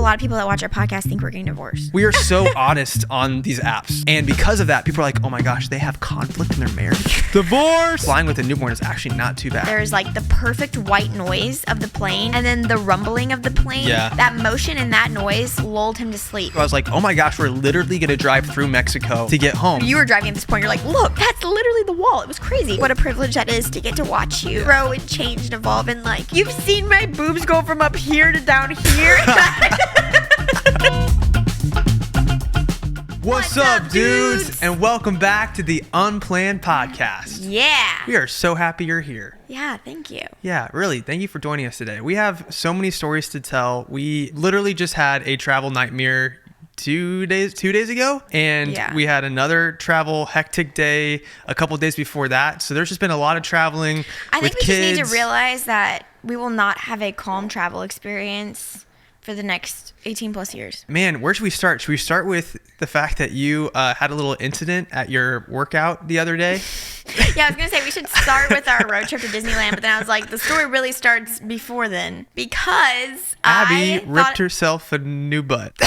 lot of people that watch our podcast think we're getting divorced. We are so honest on these apps. And because of that, people are like, oh my gosh, they have conflict in their marriage. Divorce! Flying with a newborn is actually not too bad. There's like the perfect white noise of the plane and then the rumbling of the plane. Yeah. That motion and that noise lulled him to sleep. I was like, oh my gosh, we're literally going to drive through Mexico to get home. You were driving at this point. You're like, look, that's literally the wall. It was crazy. What a privilege that is to get to watch you grow and change and evolve. And like, you've seen my boobs go from up here to down here. What's up, dudes? And welcome back to the Unplanned podcast. Yeah. We are so happy you're here. Yeah, thank you. Yeah, really. Thank you for joining us today. We have so many stories to tell. We literally just had a travel nightmare two days ago, and we had another travel hectic day a couple days before that. So there's just been a lot of traveling. I think with we kids. just need to realize that we will not have a calm travel experience for the next 18 plus years. Man, where should we start? Should we start with the fact that you had a little incident at your workout the other day? Yeah, I was going to say we should start with our road trip to Disneyland, but then I was like, the story really starts before then because Abby ripped herself a new butt.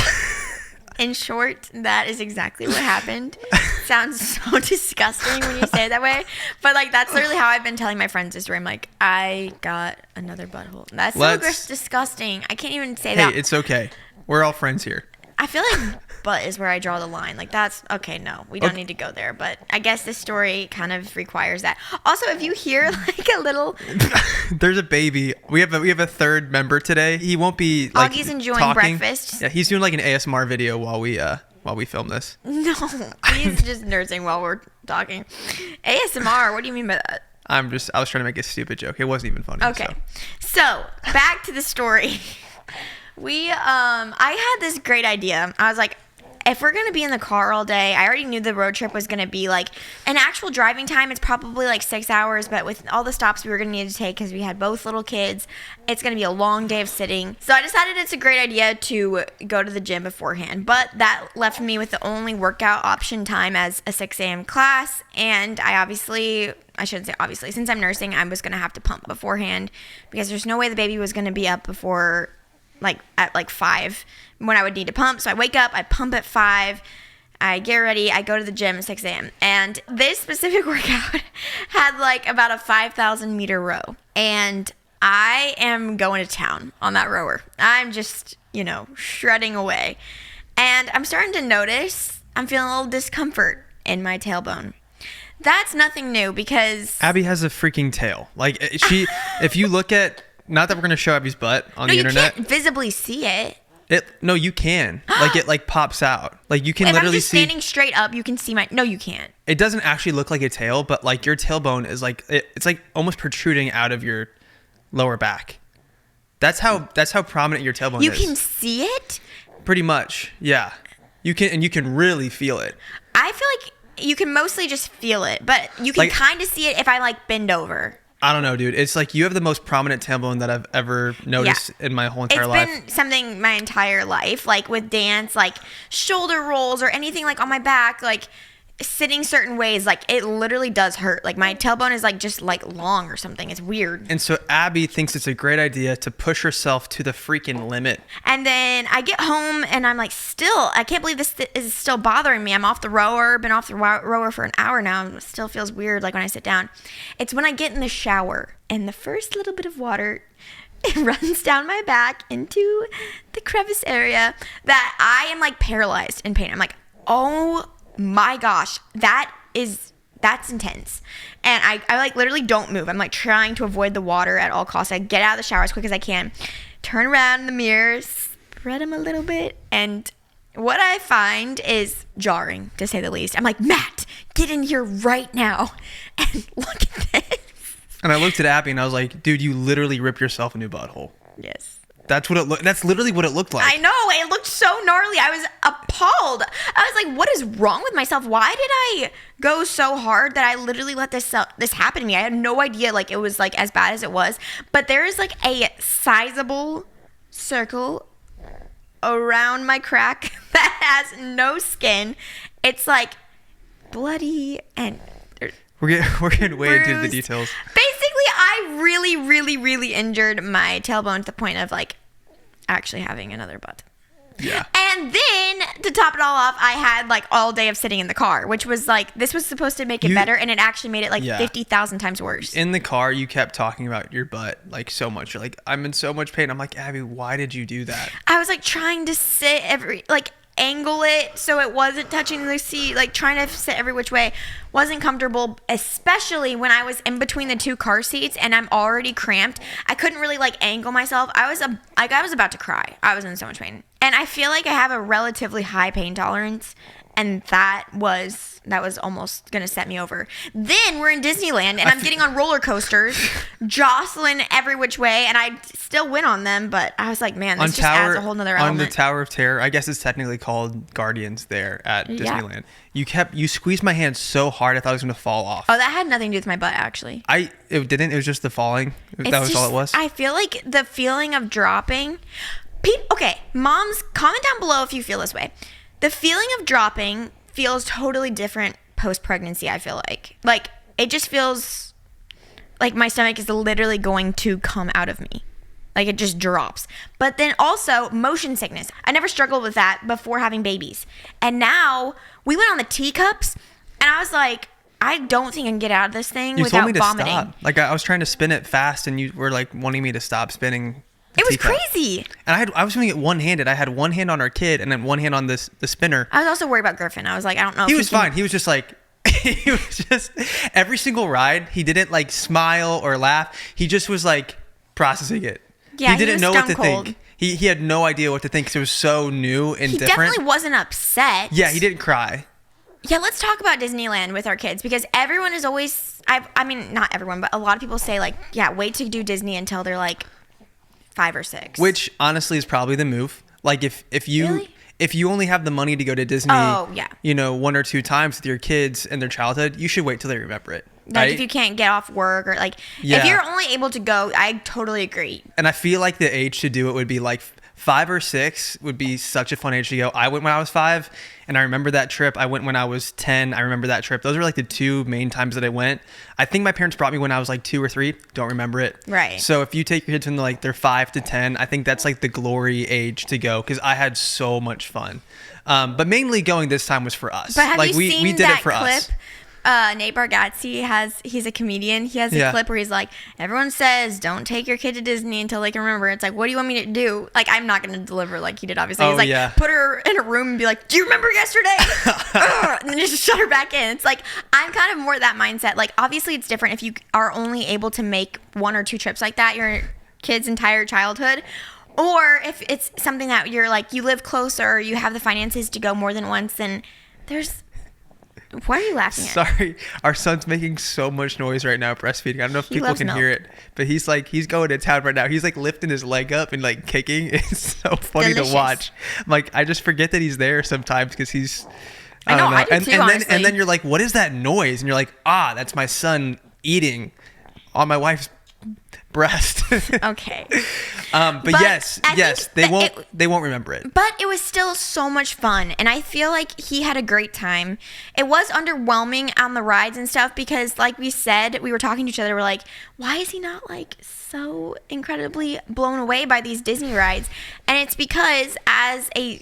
In short, that is exactly what happened. Sounds so disgusting when you say it that way. But, like, that's literally how I've been telling my friends this story. I'm like, I got another butthole. That's so disgusting. I can't even say that. Hey, it's okay. We're all friends here. I feel like butt is where I draw the line. Like, that's, okay, no. We don't need to go there. But I guess this story kind of requires that. Also, if you hear, like, a little... There's a baby. We have a third member today. He won't be, like, Augie's enjoying talking. breakfast. Yeah, he's doing, like, an ASMR video while we film this. No, he's just nursing while we're talking. ASMR, what do you mean by that? I was trying to make a stupid joke. It wasn't even funny. Okay. So back to the story. I had this great idea. I was like, if we're going to be in the car all day, I already knew the road trip was going to be like an actual driving time. It's probably like 6 hours, but with all the stops we were going to need to take because we had both little kids, it's going to be a long day of sitting. So I decided it's a great idea to go to the gym beforehand, but that left me with the only workout option time as a 6 a.m. class. And I shouldn't say obviously, since I'm nursing, I was going to have to pump beforehand because there's no way the baby was going to be up before at 5 when I would need to pump. So I wake up, I pump at 5, I get ready, I go to the gym at 6 a.m. And this specific workout had like about a 5,000 meter row. And I am going to town on that rower. I'm just, shredding away. And I'm starting to notice I'm feeling a little discomfort in my tailbone. That's nothing new because... Abby has a freaking tail. Like, if you look at... Not that we're going to show Abby's butt on the internet. You can't visibly see it. No, you can. Like, it like pops out. Like, you can literally see... If I'm just standing straight up, you can see my... No, you can't. It doesn't actually look like a tail, but like your tailbone is like... It's like almost protruding out of your lower back. That's how prominent your tailbone is. You can see it? Pretty much, yeah. You can really feel it. I feel like you can mostly just feel it, but you can kind of see it if I like bend over. I don't know, dude. It's like you have the most prominent tailbone that I've ever noticed in my whole entire life. It's been something my entire life, like with dance, like shoulder rolls or anything like on my back, like sitting certain ways, like it literally does hurt. Like my tailbone is like just like long or something. It's weird. And so Abby thinks it's a great idea to push herself to the freaking limit. And then I get home and I'm like, I can't believe this is still bothering me. I'm off the rower, been off the rower for an hour now. It still feels weird like when I sit down. It's when I get in the shower and the first little bit of water it runs down my back into the crevice area that I am like paralyzed in pain. I'm like, oh my gosh, that's intense. And I like literally don't move. I'm like trying to avoid the water at all costs. I get out of the shower as quick as I can, turn around in the mirror, spread them a little bit, and what I find is jarring, to say the least. I'm like, Matt, get in here right now and look at this. And I looked at Abby and I was like, dude, you literally ripped yourself a new butthole. Yes. That's literally what it looked like. I know. It looked so gnarly. I was appalled. I was like, what is wrong with myself? Why did I go so hard that I literally let this happen to me? I had no idea like it was like as bad as it was. But there is like a sizable circle around my crack that has no skin. It's like bloody and... We're getting way into the details. Basically, I really, really, really injured my tailbone to the point of like actually having another butt. Yeah. And then to top it all off, I had like all day of sitting in the car, which was like, this was supposed to make it better, and it actually made it like 50,000 times worse. In the car, you kept talking about your butt like so much. You're like, I'm in so much pain. I'm like, Abby, why did you do that? I was like trying to sit angle it so it wasn't touching the seat, like trying to sit every which way. Wasn't comfortable, especially when I was in between the two car seats and I'm already cramped. I couldn't really like angle myself. I was about to cry. I was in so much pain, and I feel like I have a relatively high pain tolerance, and that was almost gonna set me over. Then we're in Disneyland and I'm getting on roller coasters, jostling every which way, and I still went on them, but I was like, man, this just adds a whole nother element. On the Tower of Terror, I guess it's technically called Guardians there at Disneyland. You squeezed my hand so hard I thought I was gonna fall off. Oh, that had nothing to do with my butt, actually. It didn't. It was just the falling. That was all it was. I feel like the feeling of dropping. Okay, moms, comment down below if you feel this way. The feeling of dropping feels totally different post-pregnancy, I feel like. Like, it just feels like my stomach is literally going to come out of me. Like, it just drops. But then also, motion sickness. I never struggled with that before having babies. And now, we went on the teacups, and I was like, I don't think I can get out of this thing without vomiting. You told me to stop. Like, I was trying to spin it fast, and you were, like, wanting me to stop spinning. It was crazy. And I was doing it one-handed. I had one hand on our kid and then one hand on the spinner. I was also worried about Griffin. I was like, I don't know. He was fine. He was just like, he was just, every single ride, he didn't like smile or laugh. He just was like processing it. Yeah, he didn't know what to think. He had no idea what to think because it was so new and different. He definitely wasn't upset. Yeah, he didn't cry. Yeah, let's talk about Disneyland with our kids, because everyone is always, I mean, not everyone, but a lot of people say like, yeah, wait to do Disney until they're like 5 or 6. Which honestly is probably the move. Like if you Really? if you only have the money to go to Disney, yeah. 1 or 2 times with your kids and their childhood, you should wait till they remember it. Like right? if you can't get off work or like if you're only able to go, I totally agree. And I feel like the age to do it would be like 5 or 6 would be such a fun age to go. I went when I was 5, and I remember that trip. I went when I was 10. I remember that trip. Those are like the 2 main times that I went. I think my parents brought me when I was like 2 or 3. Don't remember it. Right. So if you take your kids from like they're 5 to 10, I think that's like the glory age to go, because I had so much fun. But mainly going this time was for us. But have like you seen we did that it for clip? us. Nate Bargatze he's a comedian. He has a clip where he's like, everyone says don't take your kid to Disney until they can remember. It's like, what do you want me to do? Like, I'm not going to deliver like he did, obviously. He's like, put her in a room and be like, do you remember yesterday? And then just shut her back in. It's like, I'm kind of more that mindset. Like, obviously it's different if you are only able to make 1 or 2 trips like that your kid's entire childhood. Or if it's something that you're like, you live closer, or you have the finances to go more than once, then there's... Why are you laughing at? Sorry, our son's making so much noise right now breastfeeding. I don't know if people can hear it, but he's going to town right now. He's like lifting his leg up and like kicking. It's so funny to watch. Like, I just forget that he's there sometimes because he's I don't know. I do too, honestly. And then you're like, what is that noise? And you're like, that's my son eating on my wife's breast. Okay. But yes, they won't remember it. But it was still so much fun, and I feel like he had a great time. It was underwhelming on the rides and stuff because, like we said, we were talking to each other. We're like, why is he not like so incredibly blown away by these Disney rides? And it's because as a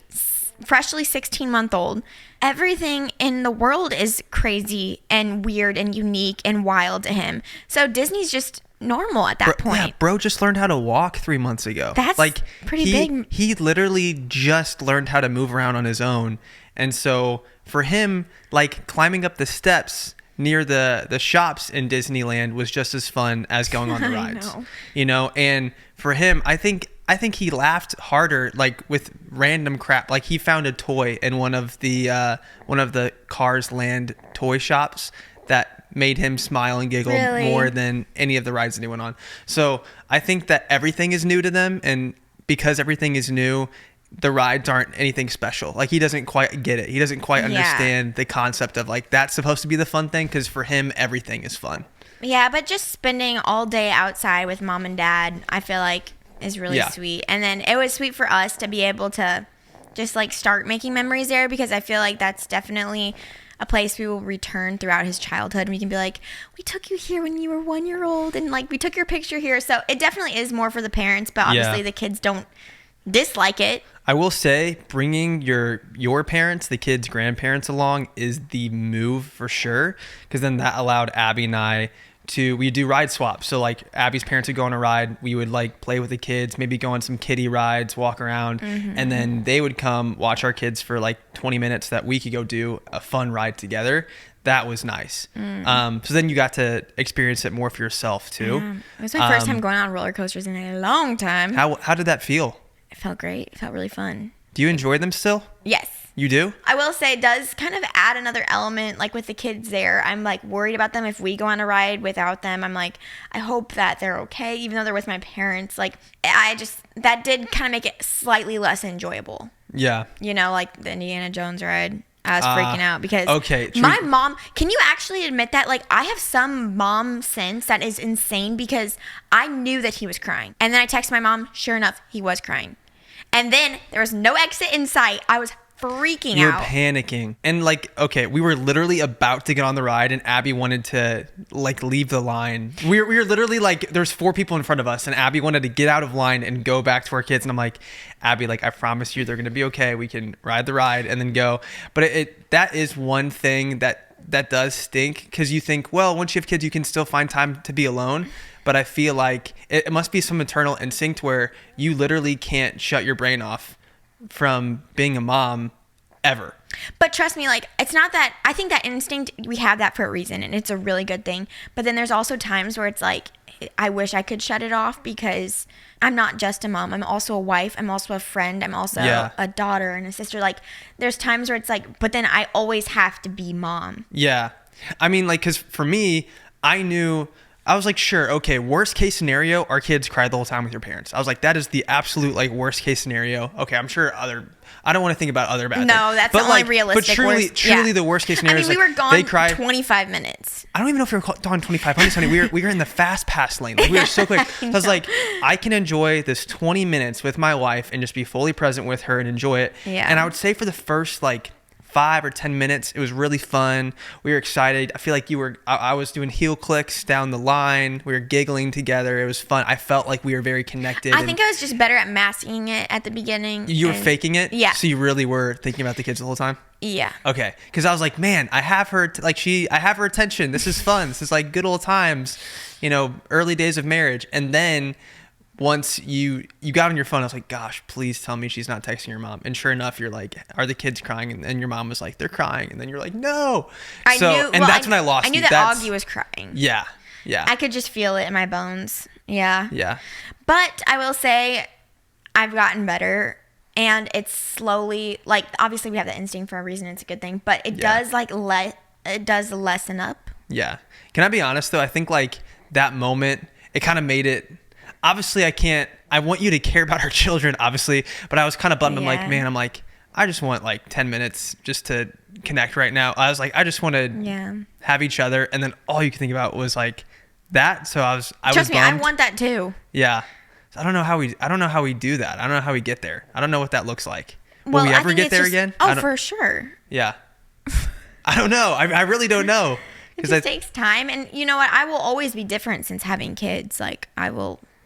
freshly 16-month-old, everything in the world is crazy and weird and unique and wild to him. So Disney's just normal at that point. Yeah, bro just learned how to walk 3 months ago. That's like pretty big. He literally just learned how to move around on his own. And so for him, like climbing up the steps near the shops in Disneyland was just as fun as going on the rides. And for him, I think he laughed harder, like with random crap. Like he found a toy in one of the Cars Land toy shops that made him smile and giggle more than any of the rides that he went on. So I think that everything is new to them, and because everything is new, the rides aren't anything special. Like he doesn't quite get it. He doesn't quite understand the concept of like that's supposed to be the fun thing, because for him everything is fun. Yeah, but just spending all day outside with mom and dad, I feel like is really sweet. And then it was sweet for us to be able to just like start making memories there, because I feel like that's definitely a place we will return throughout his childhood, and we can be like, we took you here when you were 1 year old, and like we took your picture here. So it definitely is more for the parents, but obviously the kids don't dislike it. I will say bringing your parents, the kids' grandparents along is the move for sure. Because then that allowed Abby and I we do ride swaps. So like Abby's parents would go on a ride. We would like play with the kids, maybe go on some kiddie rides, walk around. And then they would come watch our kids for like 20 minutes that we could go do a fun ride together. That was nice. So then you got to experience it more for yourself too. It was my first time going on roller coasters in a long time. How did that feel? It felt great. It felt really fun. Do you enjoy them still? Yes. You do? I will say it does kind of add another element, like with the kids there. I'm like worried about them if we go on a ride without them. I'm like, I hope that they're okay, even though they're with my parents. Like, that did kind of make it slightly less enjoyable. Yeah. You know, like the Indiana Jones ride. I was freaking out because okay, my mom, can you actually admit that? Like, I have some mom sense that is insane because I knew that he was crying. And then I texted my mom, sure enough, he was crying. And then there was no exit in sight. I was freaking out. You were panicking. And like, okay, we were literally about to get on the ride and Abby wanted to like leave the line. We were literally like, there's 4 people in front of us and Abby wanted to get out of line and go back to our kids. And I'm like, Abby, like, I promise you they're going to be okay. We can ride the ride and then go. But that is one thing that does stink because you think, well, once you have kids, you can still find time to be alone. But I feel like it must be some maternal instinct where you literally can't shut your brain off from being a mom ever. But trust me, like, it's not that, I think that instinct, we have that for a reason and it's a really good thing. But then there's also times where it's like, I wish I could shut it off because I'm not just a mom. I'm also a wife. I'm also a friend. I'm also a daughter and a sister. Like, there's times where it's like, but then I always have to be mom. Yeah. I mean, like, because for me, I was like, sure, okay, worst case scenario, our kids cried the whole time with your parents. I was like, that is the absolute like worst case scenario. Okay, I'm sure I don't want to think about other bad things. No, that's the only realistic. But truly the worst case scenario I mean, we were gone 25 minutes. I don't even know if we were gone 25 minutes, honey. We were in the fast pass lane. Like, we were so quick. I was like, I can enjoy this 20 minutes with my wife and just be fully present with her and enjoy it. Yeah. And I would say for the first like 5 or 10 minutes, it was really fun. We were excited. I feel like I was doing heel clicks down the line. We were giggling together. It was fun. I felt like we were very connected. I think I was just better at masking it at the beginning. You were faking it? Yeah. So you really were thinking about the kids the whole time? Yeah. Okay. Because I was like, man, I have her attention. This is fun. This is like good old times, early days of marriage. And then once you got on your phone, I was like, gosh, please tell me she's not texting your mom. And sure enough, you're like, are the kids crying? And your mom was like, they're crying. And then you're like, no. That's when I lost you. I knew that Augie was crying. Yeah. Yeah. I could just feel it in my bones. Yeah. Yeah. But I will say I've gotten better. And it's slowly, like, obviously we have the instinct for a reason. It's a good thing. But it does, like, it does lessen up. Yeah. Can I be honest, though? I think, like, that moment, it kind of made it... Obviously, I want you to care about our children, obviously, but I was kind of bummed. Yeah. I'm like, I just want like 10 minutes just to connect right now. I was like, I just want to have each other. And then all you could think about was like that. So Trust me, bummed. I want that too. Yeah. So I don't know how we do that. I don't know how we get there. I don't know what that looks like. Will we ever get there again? Oh, for sure. Yeah. I don't know. I really don't know. It just takes time. And you know what? I will always be different since having kids. Like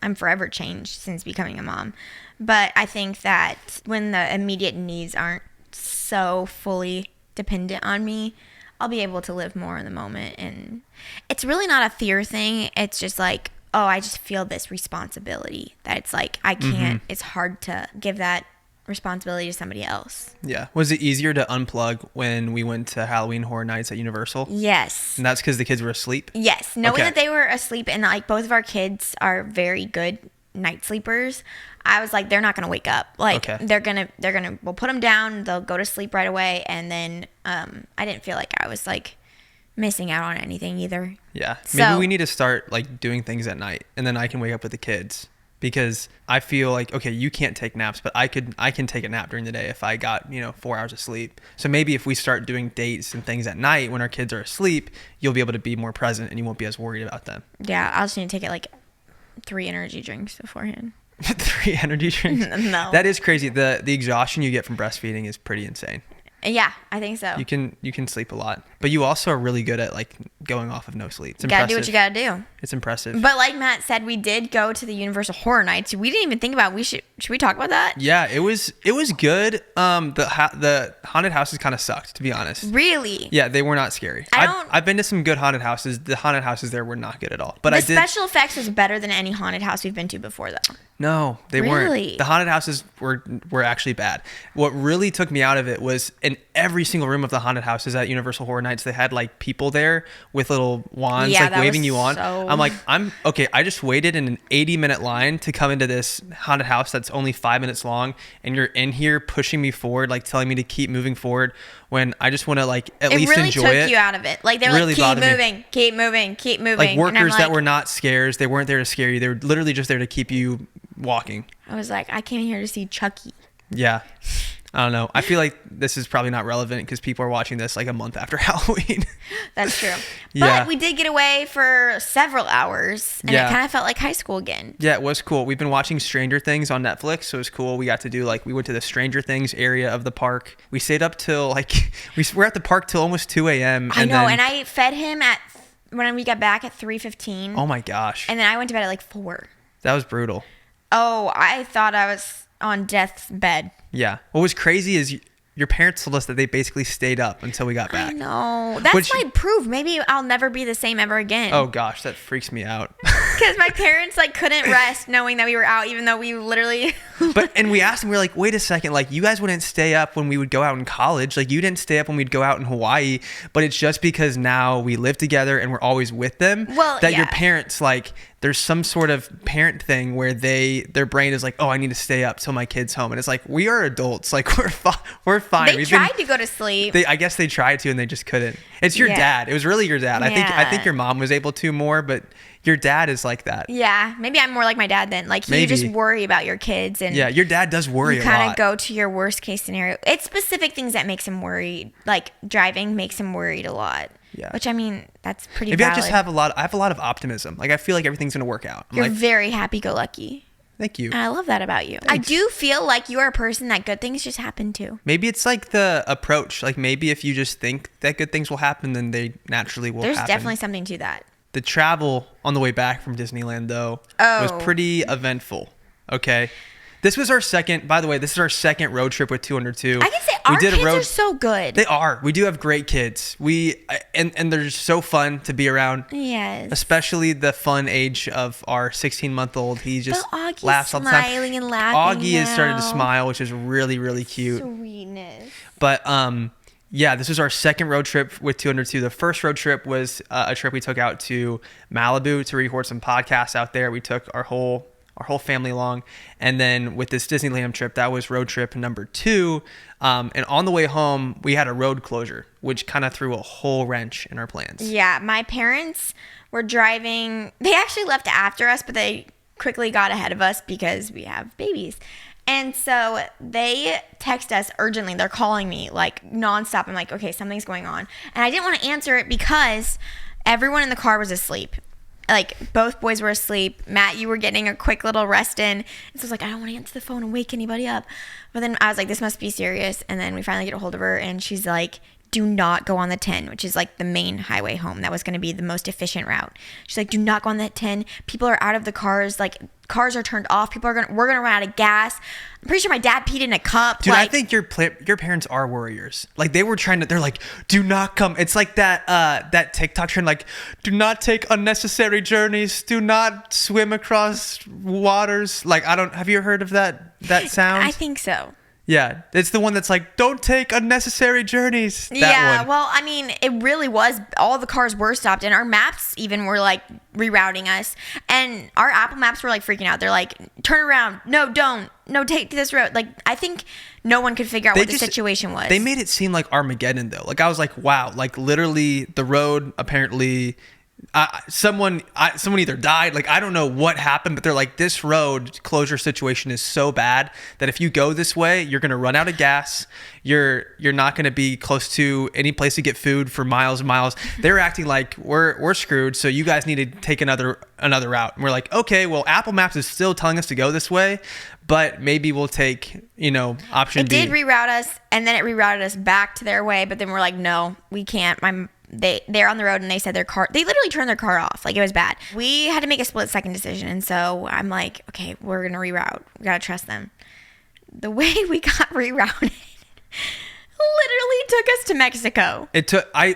I'm forever changed since becoming a mom. But I think that when the immediate needs aren't so fully dependent on me, I'll be able to live more in the moment. And it's really not a fear thing. It's just like, oh, I just feel this responsibility that it's like, I can't, it's hard to give that responsibility to somebody else. Yeah. Was it easier to unplug when we went to Halloween Horror Nights at Universal? Yes. And that's because the kids were asleep? Yes. Knowing that they were asleep and like both of our kids are very good night sleepers, I was like, they're not going to wake up. Like we'll put them down. They'll go to sleep right away. And then I didn't feel like I was like missing out on anything either. Yeah. Maybe we need to start like doing things at night and then I can wake up with the kids. Because I feel like, okay, you can't take naps, but I can take a nap during the day if I got, 4 hours of sleep. So maybe if we start doing dates and things at night when our kids are asleep, you'll be able to be more present and you won't be as worried about them. Yeah, I'll just need to take it like 3 energy drinks beforehand. 3 energy drinks? No. That is crazy. The exhaustion you get from breastfeeding is pretty insane. Yeah, I think so. You can sleep a lot, but you also are really good at like going off of no sleep. It's gotta do what you gotta do. It's impressive. But like Matt said, we did go to the Universal Horror Nights. We didn't even think about should we talk about that? Yeah, it was good. The haunted houses kind of sucked, to be honest. Really? Yeah, they were not scary. I've been to some good haunted houses. The haunted houses there were not good at all. But the special effects was better than any haunted house we've been to before, though. No, they weren't. The haunted houses were actually bad. What really took me out of it was in every single room of the haunted houses at Universal Horror Nights, they had like people there with little wands like waving you on. I'm like, I just waited in an 80-minute line to come into this haunted house that's only 5 minutes long, and you're in here pushing me forward, like telling me to keep moving forward when I just want to like at least enjoy it. It really took you out of it. Like they were like, keep moving. Like workers that were not scares. They weren't there to scare you. They were literally just there to keep you walking. I was like, I came here to see Chucky. Yeah. I don't know. I feel like this is probably not relevant because people are watching this like a month after Halloween. That's true. But we did get away for several hours, and it kind of felt like high school again. Yeah, it was cool. We've been watching Stranger Things on Netflix, so it was cool. We got to do we went to the Stranger Things area of the park. We stayed up till we were at the park till almost 2 a.m. I know, and I fed him when we got back at 3:15. Oh my gosh. And then I went to bed at 4. That was brutal. Oh, I thought I was on death's bed. Yeah. What was crazy is your parents told us that they basically stayed up until we got back. I know. That's my proof. Maybe I'll never be the same ever again. Oh gosh, that freaks me out. Because my parents couldn't rest knowing that we were out, even though we literally. And we asked them, we were like, wait a second, you guys wouldn't stay up when we would go out in college. You didn't stay up when we'd go out in Hawaii, but it's just because now we live together and we're always with them. Your parents there's some sort of parent thing where their brain is like, oh, I need to stay up till my kid's home. And it's like, we are adults. We're fine. They tried to go to sleep. I guess they tried to and they just couldn't. It's your dad. It was really your dad. Yeah. I think your mom was able to more, but your dad is like that. Yeah. Maybe I'm more like my dad then. You just worry about your kids. And yeah, your dad does worry a lot. You kind of go to your worst case scenario. It's specific things that makes him worried. Driving makes him worried a lot. Yeah. Which, that's pretty valid. I have a lot of optimism. I feel like everything's going to work out. You're very happy-go-lucky. Thank you. And I love that about you. Thanks. I do feel like you are a person that good things just happen to. Maybe it's the approach. Maybe if you just think that good things will happen, then they naturally will happen. There's definitely something to that. The travel on the way back from Disneyland, though, was pretty eventful. Okay. This was our second road trip with 202. I can say our kids are so good. They are. We do have great kids. And they're just so fun to be around. Yes. Especially the fun age of our 16-month-old. He just laughs all the time. Smiling and laughing. Augie has started to smile, which is really, really cute. Sweetness. But this was our second road trip with 202. The first road trip was a trip we took out to Malibu to record some podcasts out there. We took our whole family along, and then with this Disneyland trip, that was road trip number 2. And on the way home, we had a road closure, which kind of threw a whole wrench in our plans. Yeah, my parents were driving. They actually left after us, but they quickly got ahead of us because we have babies. And so they text us urgently. They're calling me nonstop. I'm like, okay, something's going on. And I didn't want to answer it because everyone in the car was asleep. Both boys were asleep. Matt, you were getting a quick little rest in. And so I was like, I don't want to answer the phone and wake anybody up. But then I was like, this must be serious. And then we finally get a hold of her, and she's like, do not go on the 10, which is the main highway home. That was going to be the most efficient route. She's like, do not go on that 10. People are out of the cars. Cars are turned off. We're going to run out of gas. I'm pretty sure my dad peed in a cup. Dude, I think your parents are warriors. They were trying to, they're like, do not come. It's that TikTok trend, do not take unnecessary journeys. Do not swim across waters. Have you heard of that sound? I think so. Yeah, it's the one that's don't take unnecessary journeys. That one. Well, it really was. All the cars were stopped, and our maps even were rerouting us. And our Apple Maps were freaking out. They're like, turn around. No, don't. No, take this road. I think no one could figure out what the situation was. They made it seem like Armageddon, though. I was like, wow. Literally, the road apparently someone either died, like I don't know what happened, but they're like, this road closure situation is so bad that if you go this way, you're gonna run out of gas. You're not gonna be close to any place to get food for miles and miles. They're acting like we're screwed, so you guys need to take another route. And we're like, okay, well, Apple Maps is still telling us to go this way, but maybe we'll take, option B. It did reroute us, and then it rerouted us back to their way, but then we're like, no, we can't. They're on the road, and they said they literally turned their car off. Like, it was bad. We had to make a split-second decision, and so I'm like, okay, we're going to reroute. We got to trust them. The way we got rerouted literally took us to Mexico.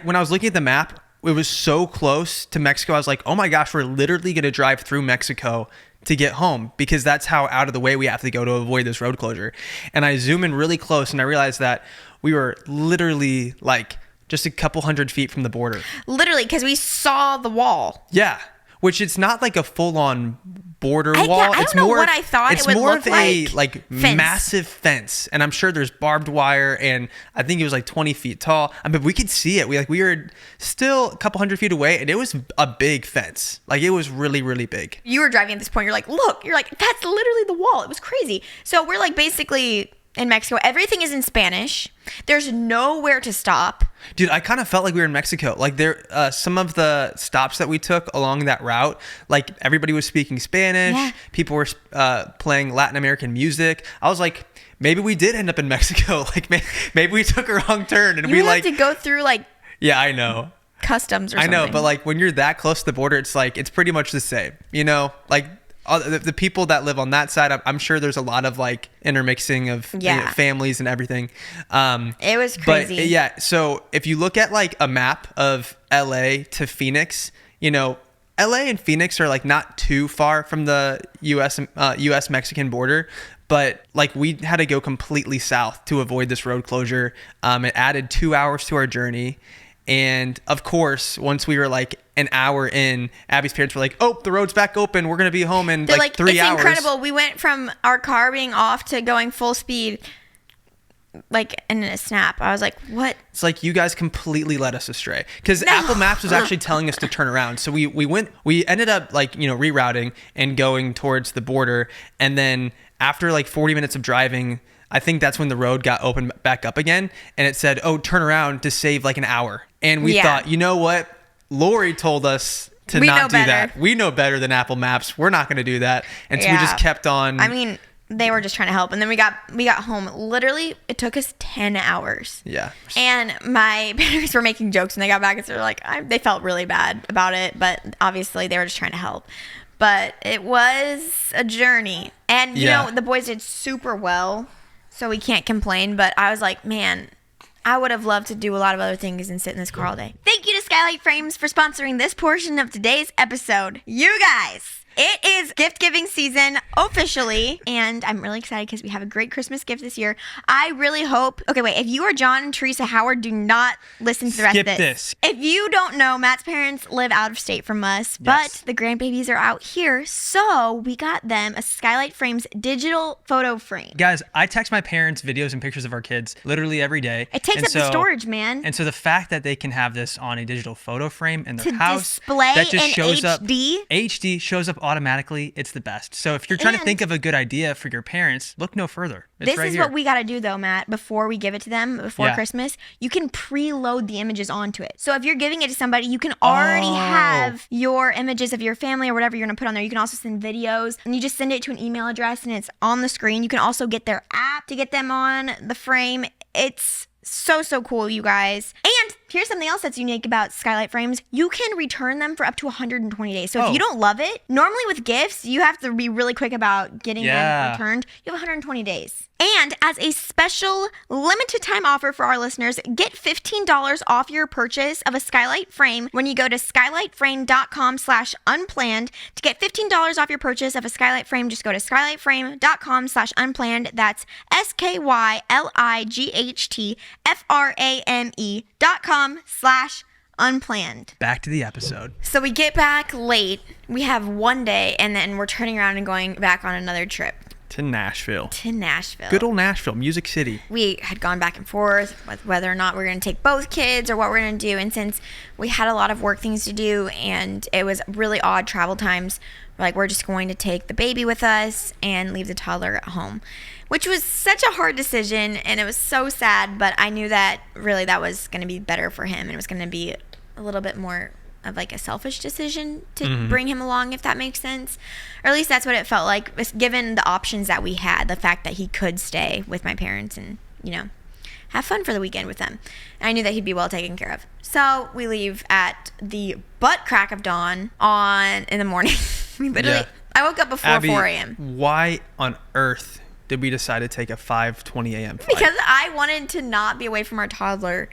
When I was looking at the map, it was so close to Mexico. I was like, oh my gosh, we're literally going to drive through Mexico to get home, because that's how out of the way we have to go to avoid this road closure. And I zoom in really close, and I realized that we were literally like just a couple 100 feet from the border. Literally, because we saw the wall. Yeah, which it's not like a full-on border wall. I don't know what I thought it would look like. It's more of a massive fence, and I'm sure there's barbed wire, and I think it was like 20 feet tall. I mean, we could see it. We were still a couple 100 feet away, and it was a big fence. Like, it was really, really big. You were driving at this point. You're like, look. You're like, that's literally the wall. It was crazy. So we're like basically in Mexico. Everything is in Spanish. There's nowhere to stop. Dude, I kind of felt like we were in Mexico. Like, some of the stops that we took along that route, like everybody was speaking Spanish. Yeah. People were playing Latin American music. I was like, maybe we did end up in Mexico. Like, maybe we took a wrong turn, and we have to go through Yeah, I know. Customs or something. I know, but like when you're that close to the border, it's pretty much the same. Like, the people that live on that side, I'm sure there's a lot of like intermixing of families and everything. It was crazy. But so if you look at like a map of LA to Phoenix, LA and Phoenix are like not too far from the US Mexican border, but like we had to go completely south to avoid this road closure. It added 2 hours to our journey. And of course, once we were like an hour in, Abby's parents were like, oh, the road's back open. We're going to be home in like 3 hours. It's incredible. We went from our car being off to going full speed, like in a snap. I was like, what? It's like you guys completely led us astray, because Apple Maps was actually telling us to turn around. So we ended up like, rerouting and going towards the border. And then after like 40 minutes of driving, I think that's when the road got opened back up again, and it said, oh, turn around to save like an hour. And we thought, you know what? Lori told us to not do that. We know better than Apple Maps. We're not going to do that. And so we just kept on. I mean, they were just trying to help. And then we got home. Literally, it took us 10 hours. Yeah. And my parents were making jokes when they got back. And so they're like, they felt really bad about it. But obviously, they were just trying to help. But it was a journey. And, you know, the boys did super well. So we can't complain, but I was like, man, I would have loved to do a lot of other things and sit in this car all day. Thank you to Skylight Frames for sponsoring this portion of today's episode. You guys, it is gift giving season officially, and I'm really excited because we have a great Christmas gift this year. I really hope, okay, wait, if you are John and Teresa Howard, do not listen to the rest of this. If you don't know, Matt's parents live out of state from us, but the grandbabies are out here, so we got them a Skylight Frames digital photo frame. Guys, I text my parents videos and pictures of our kids literally every day. It takes up the storage, man. And so the fact that they can have this on a digital photo frame in their to house, display that just shows HD? up. HD shows up automatically. It's the best. So if you're trying to think of a good idea for your parents, look no further. It's this right is here. what we got to do though, Matt, before we give it to them, before Christmas. You can preload the images onto it. So if you're giving it to somebody, you can already have your images of your family or whatever you're going to put on there. You can also send videos, and you just send it to an email address and it's on the screen. You can also get their app to get them on the frame. It's so cool, you guys. And here's something else that's unique about Skylight Frames. You can return them for up to 120 days. So if you don't love it, normally with gifts, you have to be really quick about getting them returned. You have 120 days. And as a special limited time offer for our listeners, get $15 off your purchase of a Skylight Frame when you go to skylightframe.com/unplanned. To get $15 off your purchase of a Skylight Frame, just go to skylightframe.com/unplanned. That's skylightframe.com/unplanned. Back to the episode. So we get back late. We have one day, and then we're turning around and going back on another trip. To Nashville. Good old Nashville, Music City. We had gone back and forth with whether or not we're going to take both kids or what we're going to do. And since we had a lot of work things to do and it was really odd travel times, we're just going to take the baby with us and leave the toddler at home, which was such a hard decision. And it was so sad, but I knew that really that was going to be better for him. And it was going to be a little bit more of a selfish decision to bring him along, if that makes sense. Or at least that's what it felt like, given the options that we had, the fact that he could stay with my parents and, have fun for the weekend with them. And I knew that he'd be well taken care of. So we leave at the butt crack of dawn in the morning. I woke up before Abby, 4 a.m. Why on earth did we decide to take a 5:20 a.m. flight? Because I wanted to not be away from our toddler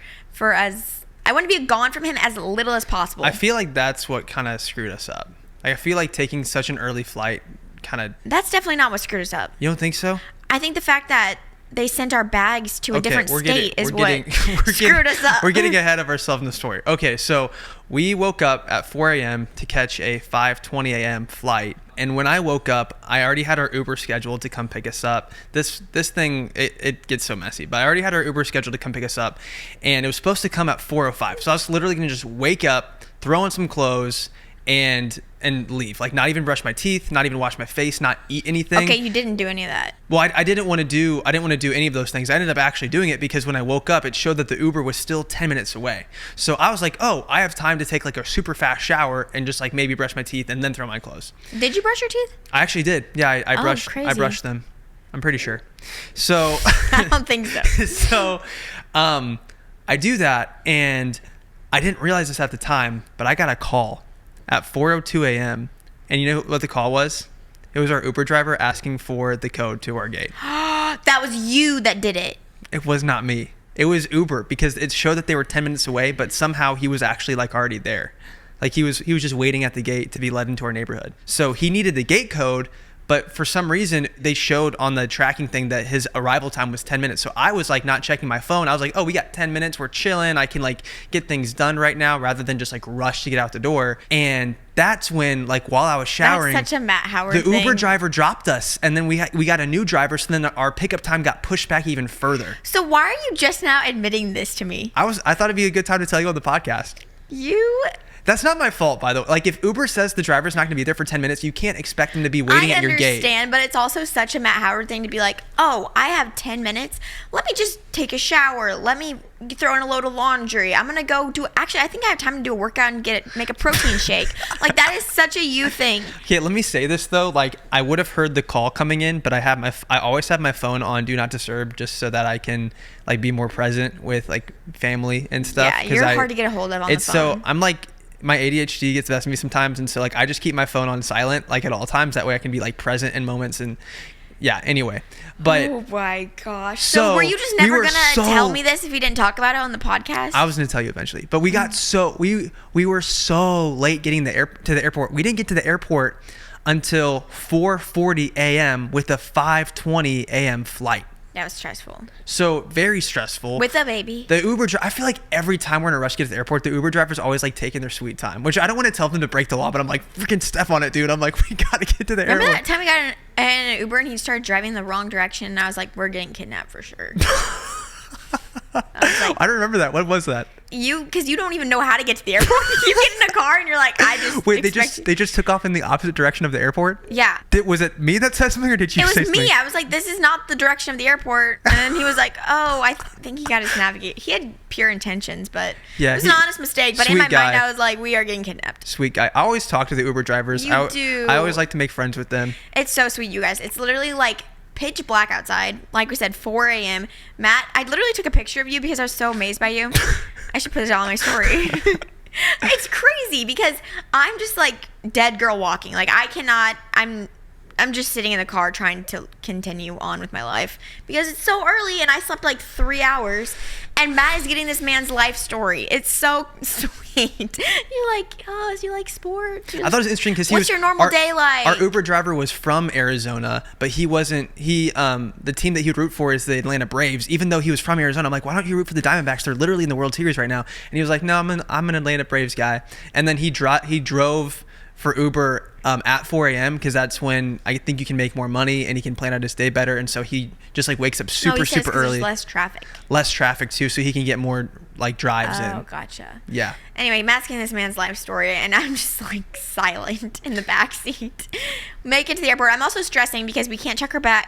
I want to be gone from him as little as possible. I feel like that's what kind of screwed us up. I feel like taking such an early flight kind of... That's definitely not what screwed us up. You don't think so? I think the fact that they sent our bags to a different state is what screwed us up. We're getting ahead of ourselves in the story. Okay, so we woke up at 4 a.m. to catch a 5:20 a.m. flight. And when I woke up, I already had our Uber scheduled to come pick us up. This thing, it gets so messy. But I already had our Uber scheduled to come pick us up. And it was supposed to come at 4:05. So I was literally going to just wake up, throw on some clothes, and leave. Not even brush my teeth, not even wash my face, not eat anything. Okay, you didn't do any of that. Well, I didn't want to do any of those things. I ended up actually doing it because when I woke up, it showed that the Uber was still 10 minutes away. So I was like, oh, I have time to take a super fast shower and just maybe brush my teeth and then throw my clothes. Did you brush your teeth? I actually did. Yeah, I brushed them. I'm pretty sure. So I don't think so. So I do that, and I didn't realize this at the time, but I got a call at 4:02 a.m. And you know what the call was? It was our Uber driver asking for the code to our gate. That was you that did it. It was not me. It was Uber, because it showed that they were 10 minutes away, but somehow he was actually already there. He was just waiting at the gate to be led into our neighborhood. So he needed the gate code, but for some reason they showed on the tracking thing that his arrival time was 10 minutes. So I was not checking my phone. I was like, oh, we got 10 minutes. We're chilling. I can get things done right now rather than just rush to get out the door. And that's when while I was showering, that's such a Matt Howard the thing. Uber driver dropped us, and then we got a new driver. So then our pickup time got pushed back even further. So why are you just now admitting this to me? I thought it'd be a good time to tell you on the podcast. That's not my fault, by the way. If Uber says the driver's not going to be there for 10 minutes, you can't expect them to be waiting at your gate. I understand, but it's also such a Matt Howard thing to be like, oh, I have 10 minutes. Let me just take a shower. Let me throw in a load of laundry. I'm going to go actually, I think I have time to do a workout and make a protein shake. That is such a you thing. Okay, let me say this, though. I would have heard the call coming in, but I always have my phone on Do Not Disturb just so that I can, be more present with, family and stuff. Yeah, you're hard to get a hold of on the phone. So I'm my ADHD gets the best of me sometimes, and so I just keep my phone on silent at all times. That way I can be present in moments. And yeah, anyway. But oh my gosh. So were you just never gonna tell me this if you didn't talk about it on the podcast? I was gonna tell you eventually, but we got we were so late getting to the airport. We didn't get to the airport until 4:40 a.m. with a 5:20 a.m. flight. That was stressful. So very stressful. With a baby. The Uber I feel every time we're in a rush to get to the airport, the Uber driver's always taking their sweet time, which I don't want to tell them to break the law, but I'm freaking step on it, dude. I'm we got to get to the airport. Remember that time we got in an Uber and he started driving the wrong direction, and I was we're getting kidnapped for sure. I don't remember that. What was that? Because you don't even know how to get to the airport. You get in a car and you're I just wait. They just took off in the opposite direction of the airport. Yeah. Was it me that said something, or did you say something? It was me. I was this is not the direction of the airport, and then he was oh, I think he got us navigate. He had pure intentions, but it was an honest mistake. But in my mind, I was we are getting kidnapped. Sweet guy. I always talk to the Uber drivers. You do. I always like to make friends with them. It's so sweet, you guys. It's literally pitch black outside. Like we said, 4 a.m. Matt, I literally took a picture of you because I was so amazed by you. I should put it on my story. It's crazy because I'm just dead girl walking. I cannot. I'm just sitting in the car trying to continue on with my life because it's so early and I slept 3 hours. And Matt is getting this man's life story. It's so sweet. You're oh, do you like sports? I thought it was interesting because what's your normal day like? Our Uber driver was from Arizona, but he wasn't. The team that he would root for is the Atlanta Braves. Even though he was from Arizona, I'm why don't you root for the Diamondbacks? They're literally in the World Series right now. And he was no, I'm an Atlanta Braves guy. And then he drove for Uber at 4 a.m. because that's when I think you can make more money and he can plan out his day better. And so he just like wakes up super early. There's less traffic. Less traffic too, so he can get more like drives in. Oh, gotcha. Yeah. Anyway, masking this man's life story, and I'm just like silent in the back seat. Make it to the airport. I'm also stressing because we can't check our bag.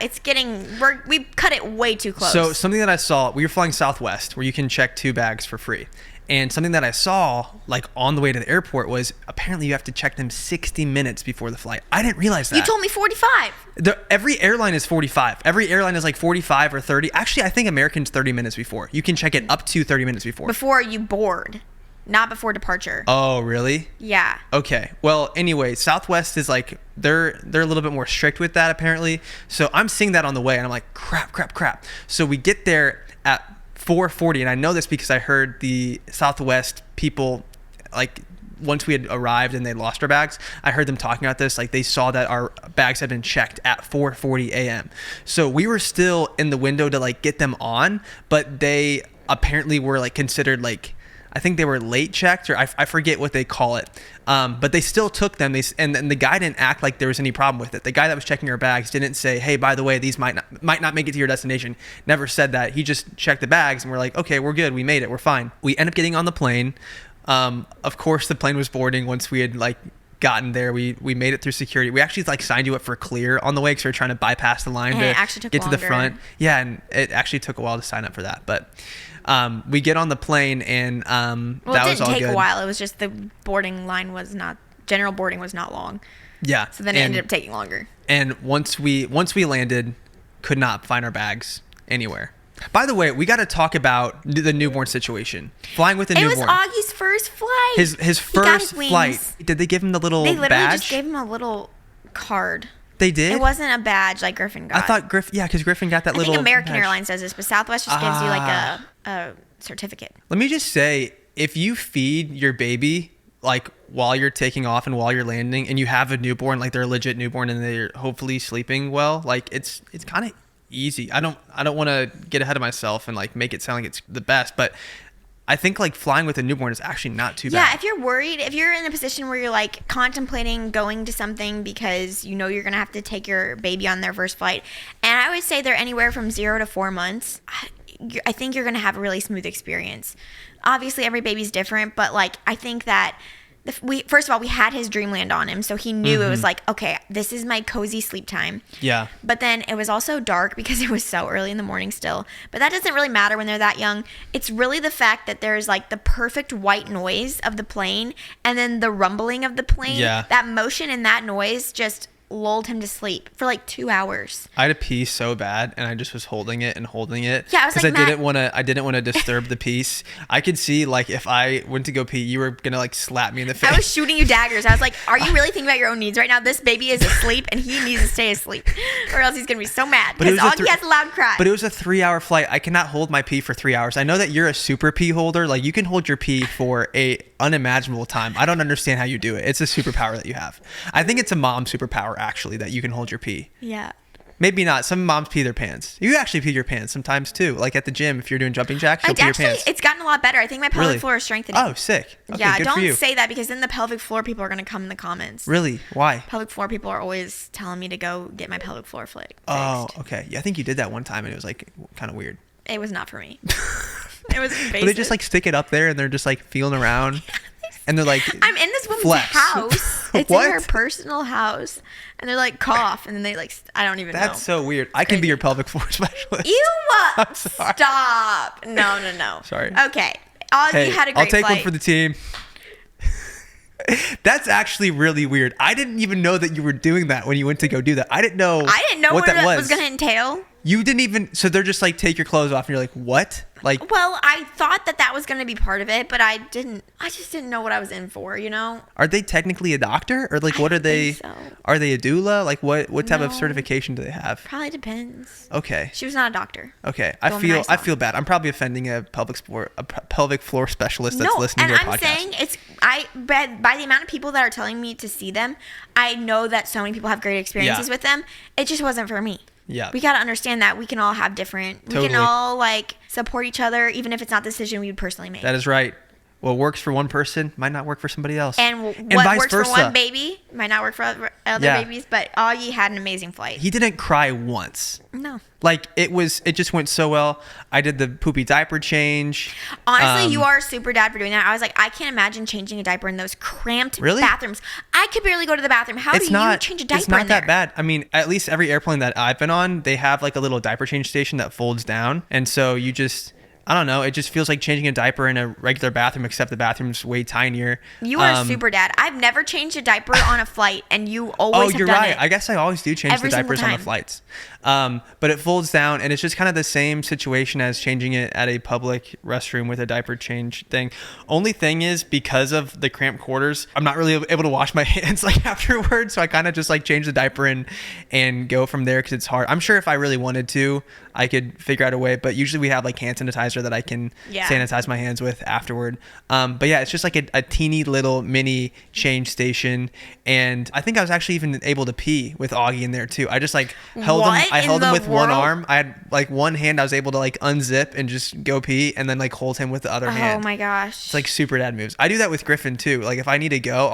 We cut it way too close. So something that I saw, we were flying Southwest, where you can check 2 bags for free. And something that I saw, like on the way to the airport, was apparently you have to check them 60 minutes before the flight. I didn't realize that. You told me 45. Every airline is 45. Every airline is like 45 or 30. Actually, I think American's 30 minutes before. You can check it up to 30 minutes before. Before you board, not before departure. Oh, really? Yeah. Okay. Well, anyway, Southwest is like, they're a little bit more strict with that apparently. So I'm seeing that on the way and I'm like, crap. So we get there at 4:40, and I know this because I heard the Southwest people, like once we had arrived and they lost our bags, I heard them talking about this. Like they saw that our bags had been checked at 4:40 a.m. So we were still in the window to like get them on, but they apparently were like considered like, I think they were late checked, or I forget what they call it. But they still took them. And the guy didn't act like there was any problem with it. The guy that was checking our bags didn't say, hey, by the way, these might not make it to your destination. Never said that. He just checked the bags and we're like, okay, we're good. We made it. We're fine. We end up getting on the plane. Of course, the plane was boarding once we had like gotten there. We made it through security. We actually like signed you up for clear on the way because we were trying to bypass the line to get to the front. Yeah, and it actually took a while to sign up for that. But we get on the plane and that was all good. It didn't take a while. It was just the boarding line general boarding was not long. Yeah. So then it ended up taking longer. And once we landed, could not find our bags anywhere. By the way, we got to talk about the newborn situation. Flying with a newborn. It was Augie's first flight. His first flight. Did they give him the little badge? They literally just gave him a little card. They did? It wasn't a badge like Griffin got. I thought because Griffin got that little I think American badge. Airlines does this, but Southwest just gives you like a certificate. Let me just say, if you feed your baby like while you're taking off and while you're landing and you have a newborn, like they're a legit newborn and they're hopefully sleeping well, like it's kind of easy. I don't want to get ahead of myself and like make it sound like it's the best, but I think like flying with a newborn is actually not too bad. Yeah, if you're worried, if you're in a position where you're like contemplating going to something because you know you're going to have to take your baby on their first flight, and I would say they're anywhere from 0 to 4 months, I think you're going to have a really smooth experience. Obviously, every baby's different, but like I think that first of all, we had his Dreamland on him, so he knew it was like, okay, this is my cozy sleep time. Yeah. But then it was also dark because it was so early in the morning still. But that doesn't really matter when they're that young. It's really the fact that there's like the perfect white noise of the plane and then the rumbling of the plane. Yeah. That motion and that noise just lulled him to sleep for like 2 hours. I had to pee so bad and I just was holding it. Yeah, I was like, I didn't want to disturb the peace. I could see like if I went to go pee, you were gonna like slap me in the face. I was shooting you daggers. I was like, are you really thinking about your own needs right now? This baby is asleep and he needs to stay asleep or else he's gonna be so mad because Augie has a loud cry. But it was a 3-hour flight. I cannot hold my pee for 3 hours. I know that you're a super pee holder. Like you can hold your pee for a unimaginable time. I don't understand how you do it. It's a superpower that you have. I think it's a mom superpower actually, that you can hold your pee. Yeah. Maybe not. Some moms pee their pants. You actually pee your pants sometimes too. Like at the gym, if you're doing jumping jacks, you'll pee your pants. It's gotten a lot better. I think my pelvic floor is strengthening. Oh, sick. Okay, yeah, good for you. don't say that because then the pelvic floor people are going to come in the comments. Really? Why? Pelvic floor people are always telling me to go get my pelvic floor fixed. Oh, okay. Yeah, I think you did that one time and it was like kind of weird. It was not for me. It was invasive. But they just like stick it up there and they're just like feeling around. And they're like, I'm in this woman's flex. house. It's in her personal house. And they're like, cough. And then they like, I don't even know. That's so weird. I can be your pelvic floor specialist. Stop. No. Sorry. Okay. Augie had a great I'll take flight. one for the team. That's actually really weird. I didn't even know that you were doing that when you went to go do that. I didn't know what that was going to entail. You didn't even, so they're just like, take your clothes off and you're like, what? Like, well, I thought that was going to be part of it, but I just didn't know what I was in for, you know? Are they technically a doctor or like, what are they? So. Are they a doula? Like what type of certification do they have? Probably depends. Okay. She was not a doctor. Okay. I feel bad. I'm probably offending a pelvic floor specialist that's listening to our podcast. I'm saying by the amount of people that are telling me to see them, I know that so many people have great experiences with them. It just wasn't for me. Yeah. We got to understand that we can all have different, we can all like support each other, even if it's not the decision we would personally make. That is right. what works for one person might not work for somebody else. And what vice works versa. for one baby might not work for other babies. But Augie had an amazing flight. He didn't cry once. No. Like, it just went so well. I did the poopy diaper change. Honestly, you are a super dad for doing that. I was like, I can't imagine changing a diaper in those cramped bathrooms. I could barely go to the bathroom. How do you change a diaper It's not in there? that bad. I mean, at least every airplane that I've been on, they have like a little diaper change station that folds down. And so you just... I don't know. It just feels like changing a diaper in a regular bathroom, except the bathroom's way tinier. You are a super dad. I've never changed a diaper on a flight, and you always have you're done right. it. I guess I always do change the diapers on the flights. But it folds down, and it's just kind of the same situation as changing it at a public restroom with a diaper change thing. Only thing is, because of the cramped quarters, I'm not really able to wash my hands like afterwards, so I kind of just like change the diaper and go from there because it's hard. I'm sure if I really wanted to, I could figure out a way, but usually we have like hand sanitizer that I can sanitize my hands with afterward. But yeah, it's just like a teeny little mini change station, and I think I was actually even able to pee with Augie in there too. I just like held him with one arm. I had like one hand I was able to like unzip and just go pee, and then like hold him with the other hand. Oh my gosh. It's like super dad moves. I do that with Griffin too. Like if I need to go,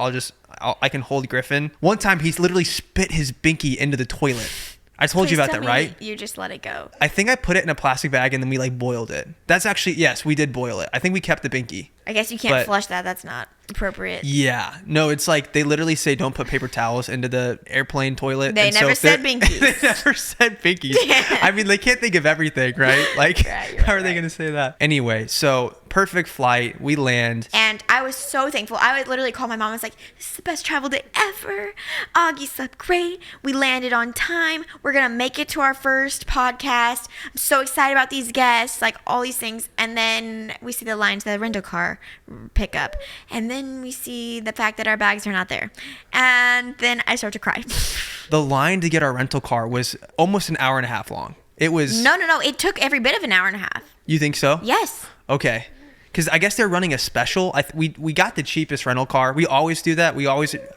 I can hold Griffin. One time he's literally spit his binky into the toilet. I told you about that, right? You just let it go. I think I put it in a plastic bag and then we like boiled it. That's actually, yes, we did boil it. I think we kept the binky. I guess you can't flush that. That's not appropriate. Yeah. No, it's like they literally say don't put paper towels into the airplane toilet. They never said binkies. They never said binkies. I mean, they can't think of everything, right? Like, how are they going to say that? Anyway, so perfect flight. We land. And I was so thankful. I would literally call my mom. I was like, this is the best travel day ever. Augie slept great. We landed on time. We're going to make it to our first podcast. I'm so excited about these guests, like all these things. And then we see the line to the rental car pickup. And then we see the fact that our bags are not there. And then I start to cry. The line to get our rental car was almost an hour and a half long. It was... No. It took every bit of an hour and a half. You think so? Yes. Okay. Because I guess they're running a special. We got the cheapest rental car. We always do that.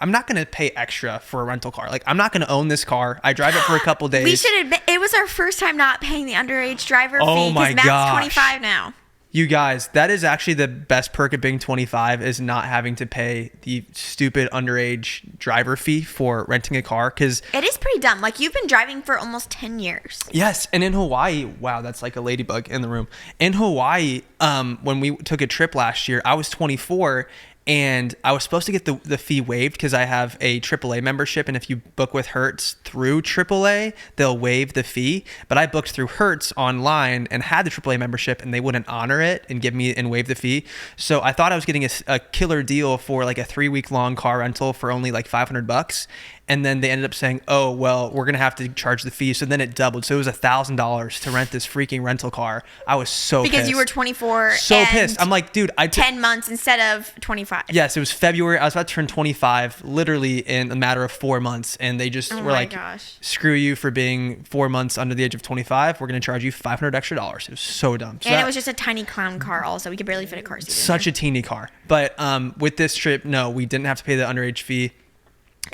I'm not going to pay extra for a rental car. Like, I'm not going to own this car. I drive it for a couple days. We should admit, it was our first time not paying the underage driver fee. Oh my Matt's gosh. 25 now. You guys, that is actually the best perk of being 25 is not having to pay the stupid underage driver fee for renting a car. Because it is pretty dumb. Like, you've been driving for almost 10 years. Yes. And in Hawaii, wow, that's like a ladybug in the room. In Hawaii, when we took a trip last year, I was 24 and I was supposed to get the fee waived because I have a AAA membership. And if you book with Hertz through AAA, they'll waive the fee. But I booked through Hertz online and had the AAA membership and they wouldn't honor it and waive the fee. So I thought I was getting a killer deal for like a 3-week long car rental for only like $500. And then they ended up saying, oh, well, we're going to have to charge the fee. So then it doubled. So it was $1,000 to rent this freaking rental car. I was so pissed. Because you were 24. So pissed. I'm like, dude, 10 months instead of 25. Yes, it was February. I was about to turn 25 literally in a matter of 4 months. And they just were like, screw you for being 4 months under the age of 25. We're going to charge you $500 extra. It was so dumb. So and it was just a tiny clown car also. We could barely fit a car seat in Such a teeny car. But with this trip, no, we didn't have to pay the underage fee.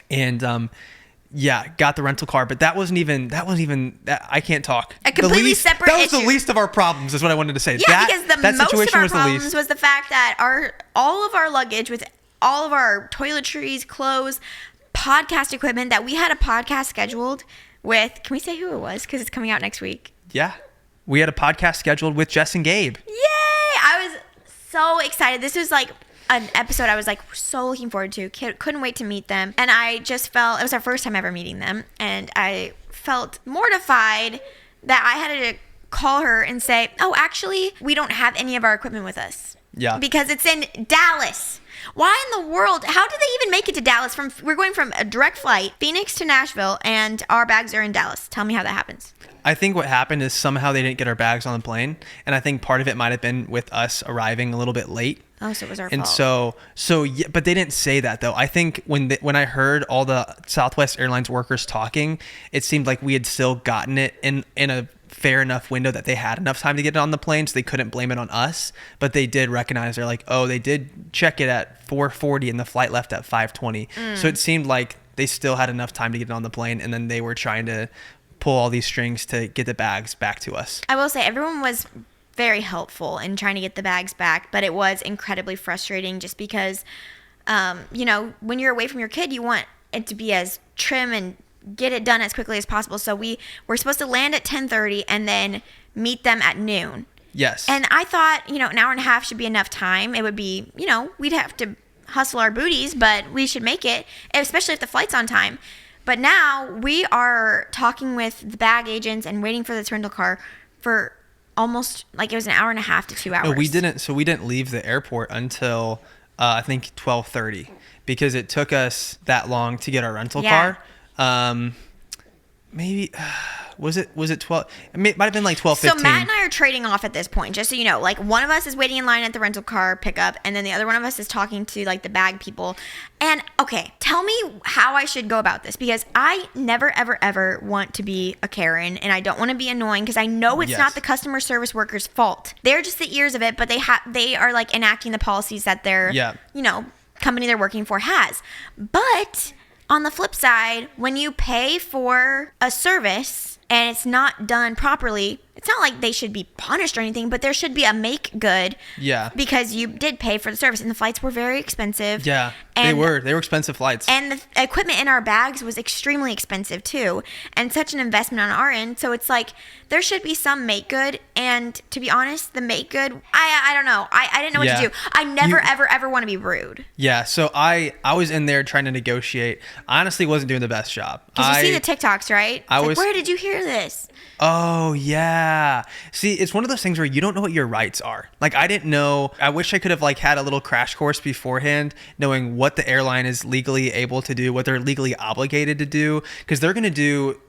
And got the rental car, but that wasn't even I can't talk. A completely separate issue. That was the least of our problems, is what I wanted to say. Yeah, because the most of our problems was the fact that all of our luggage with all of our toiletries, clothes, podcast equipment, that we had a podcast scheduled with, can we say who it was? Because it's coming out next week. Yeah. We had a podcast scheduled with Jess and Gabe. Yay! I was so excited. This was like an episode I was like so looking forward to. Couldn't wait to meet them. And I just felt, it was our first time ever meeting them. And I felt mortified that I had to call her and say, oh, actually, we don't have any of our equipment with us. Yeah. Because it's in Dallas. Why in the world? How did they even make it to Dallas? We're going from a direct flight, Phoenix to Nashville, and our bags are in Dallas. Tell me how that happens. I think what happened is somehow they didn't get our bags on the plane. And I think part of it might have been with us arriving a little bit late. Oh, so it was our and fault. So yeah, but they didn't say that though. I think when I heard all the Southwest Airlines workers talking, it seemed like we had still gotten it in a fair enough window that they had enough time to get it on the plane, so they couldn't blame it on us. But they did recognize, they're like, oh, they did check it at 4:40 and the flight left at 5:20. So it seemed like they still had enough time to get it on the plane, and then they were trying to pull all these strings to get the bags back to us. I will say everyone was very helpful in trying to get the bags back, but it was incredibly frustrating just because, when you're away from your kid, you want it to be as trim and get it done as quickly as possible. So we were supposed to land at 10:30 and then meet them at noon. Yes. And I thought, an hour and a half should be enough time. It would be, we'd have to hustle our booties, but we should make it, especially if the flight's on time. But now we are talking with the bag agents and waiting for this rental car for almost it was an hour and a half to 2 hours. No, we didn't. So we didn't leave the airport until I think 12:30 because it took us that long to get our rental car. Maybe was it 12? It might have been like 12:15. So Matt and I are trading off at this point, just so you know. One of us is waiting in line at the rental car pickup, and then the other one of us is talking to the bag people. And okay, tell me how I should go about this, because I never ever ever want to be a Karen, and I don't want to be annoying, because I know it's not the customer service workers' fault. They're just the ears of it, but they are enacting the policies that their company they're working for has. But on the flip side, when you pay for a service and it's not done properly, it's not like they should be punished or anything, but there should be a make good. Yeah. Because you did pay for the service, and the flights were very expensive. Yeah, they were expensive flights. And the equipment in our bags was extremely expensive too, and such an investment on our end. So it's there should be some make good. And to be honest, the make good, I don't know. I didn't know what to do. I never ever want to be rude. Yeah. So I was in there trying to negotiate. I honestly wasn't doing the best job. Because you see the TikToks, right? Where did you hear this? Oh, yeah. See, it's one of those things where you don't know what your rights are. I didn't know. I wish I could have had a little crash course beforehand, knowing what the airline is legally able to do, what they're legally obligated to do, because they're going to do.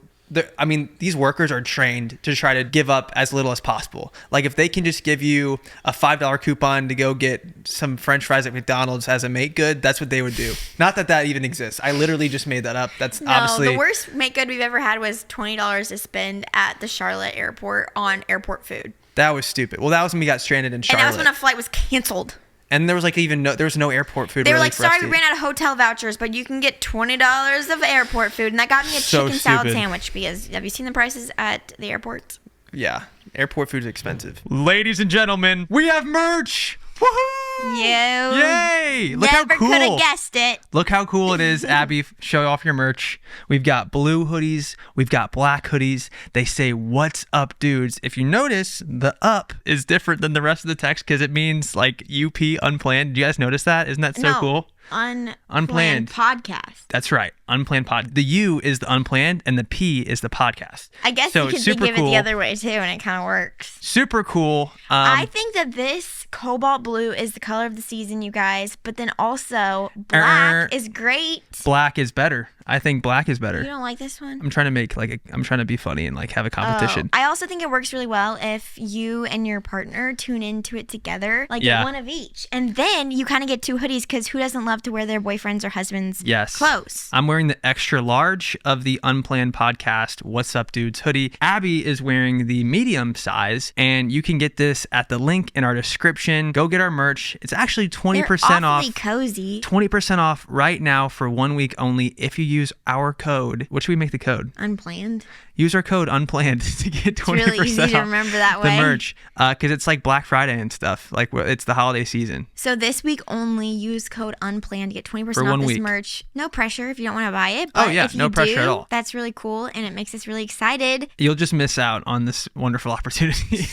These workers are trained to try to give up as little as possible. If they can just give you a $5 coupon to go get some French fries at McDonald's as a make good, that's what they would do. Not that even exists. I literally just made that up. That's obviously the worst make good we've ever had was $20 to spend at the Charlotte airport on airport food. That was stupid. Well, that was when we got stranded in Charlotte. And that was when a flight was canceled. And there was there was no airport food. They were sorry, we ran out of hotel vouchers, but you can get $20 of airport food. And that got me a chicken salad sandwich, because have you seen the prices at the airports? Yeah, airport food is expensive. Ladies and gentlemen, we have merch. Woohoo! Yay! Look how cool. Never could have guessed it. Look how cool it is, Abby. Show off your merch. We've got blue hoodies. We've got black hoodies. They say, "What's up, dudes?" If you notice, the up is different than the rest of the text because it means UP unplanned. Do you guys notice that? Isn't that so cool? Unplanned podcast. That's right. Unplanned pod. The U is the unplanned and the P is the podcast. I guess you could think of it the other way too, and it kind of works. Super cool. I think that this cobalt blue is the color of the season, you guys. But then also black is great. Black is better. I think black is better. You don't like this one? I'm trying to make I'm trying to be funny and have a competition. I also think it works really well if you and your partner tune into it together, one of each. And then you kind of get two hoodies, because who doesn't love to wear their boyfriend's or husband's clothes? I'm wearing the extra large of the Unplanned podcast What's Up Dudes hoodie. Abby is wearing the medium size, and you can get this at the link in our description. Go get our merch. It's actually 20% off. They're cozy. 20% off right now for 1 week only if you use our code. What should we make the code? Unplanned. Use our code Unplanned to get 20% off. It's really easy to remember that way. The merch, because it's Black Friday and stuff. It's the holiday season. So this week only, use code Unplanned to get 20% off this merch. No pressure if you don't want to buy it. But if you pressure at all. That's really cool, and it makes us really excited. You'll just miss out on this wonderful opportunity.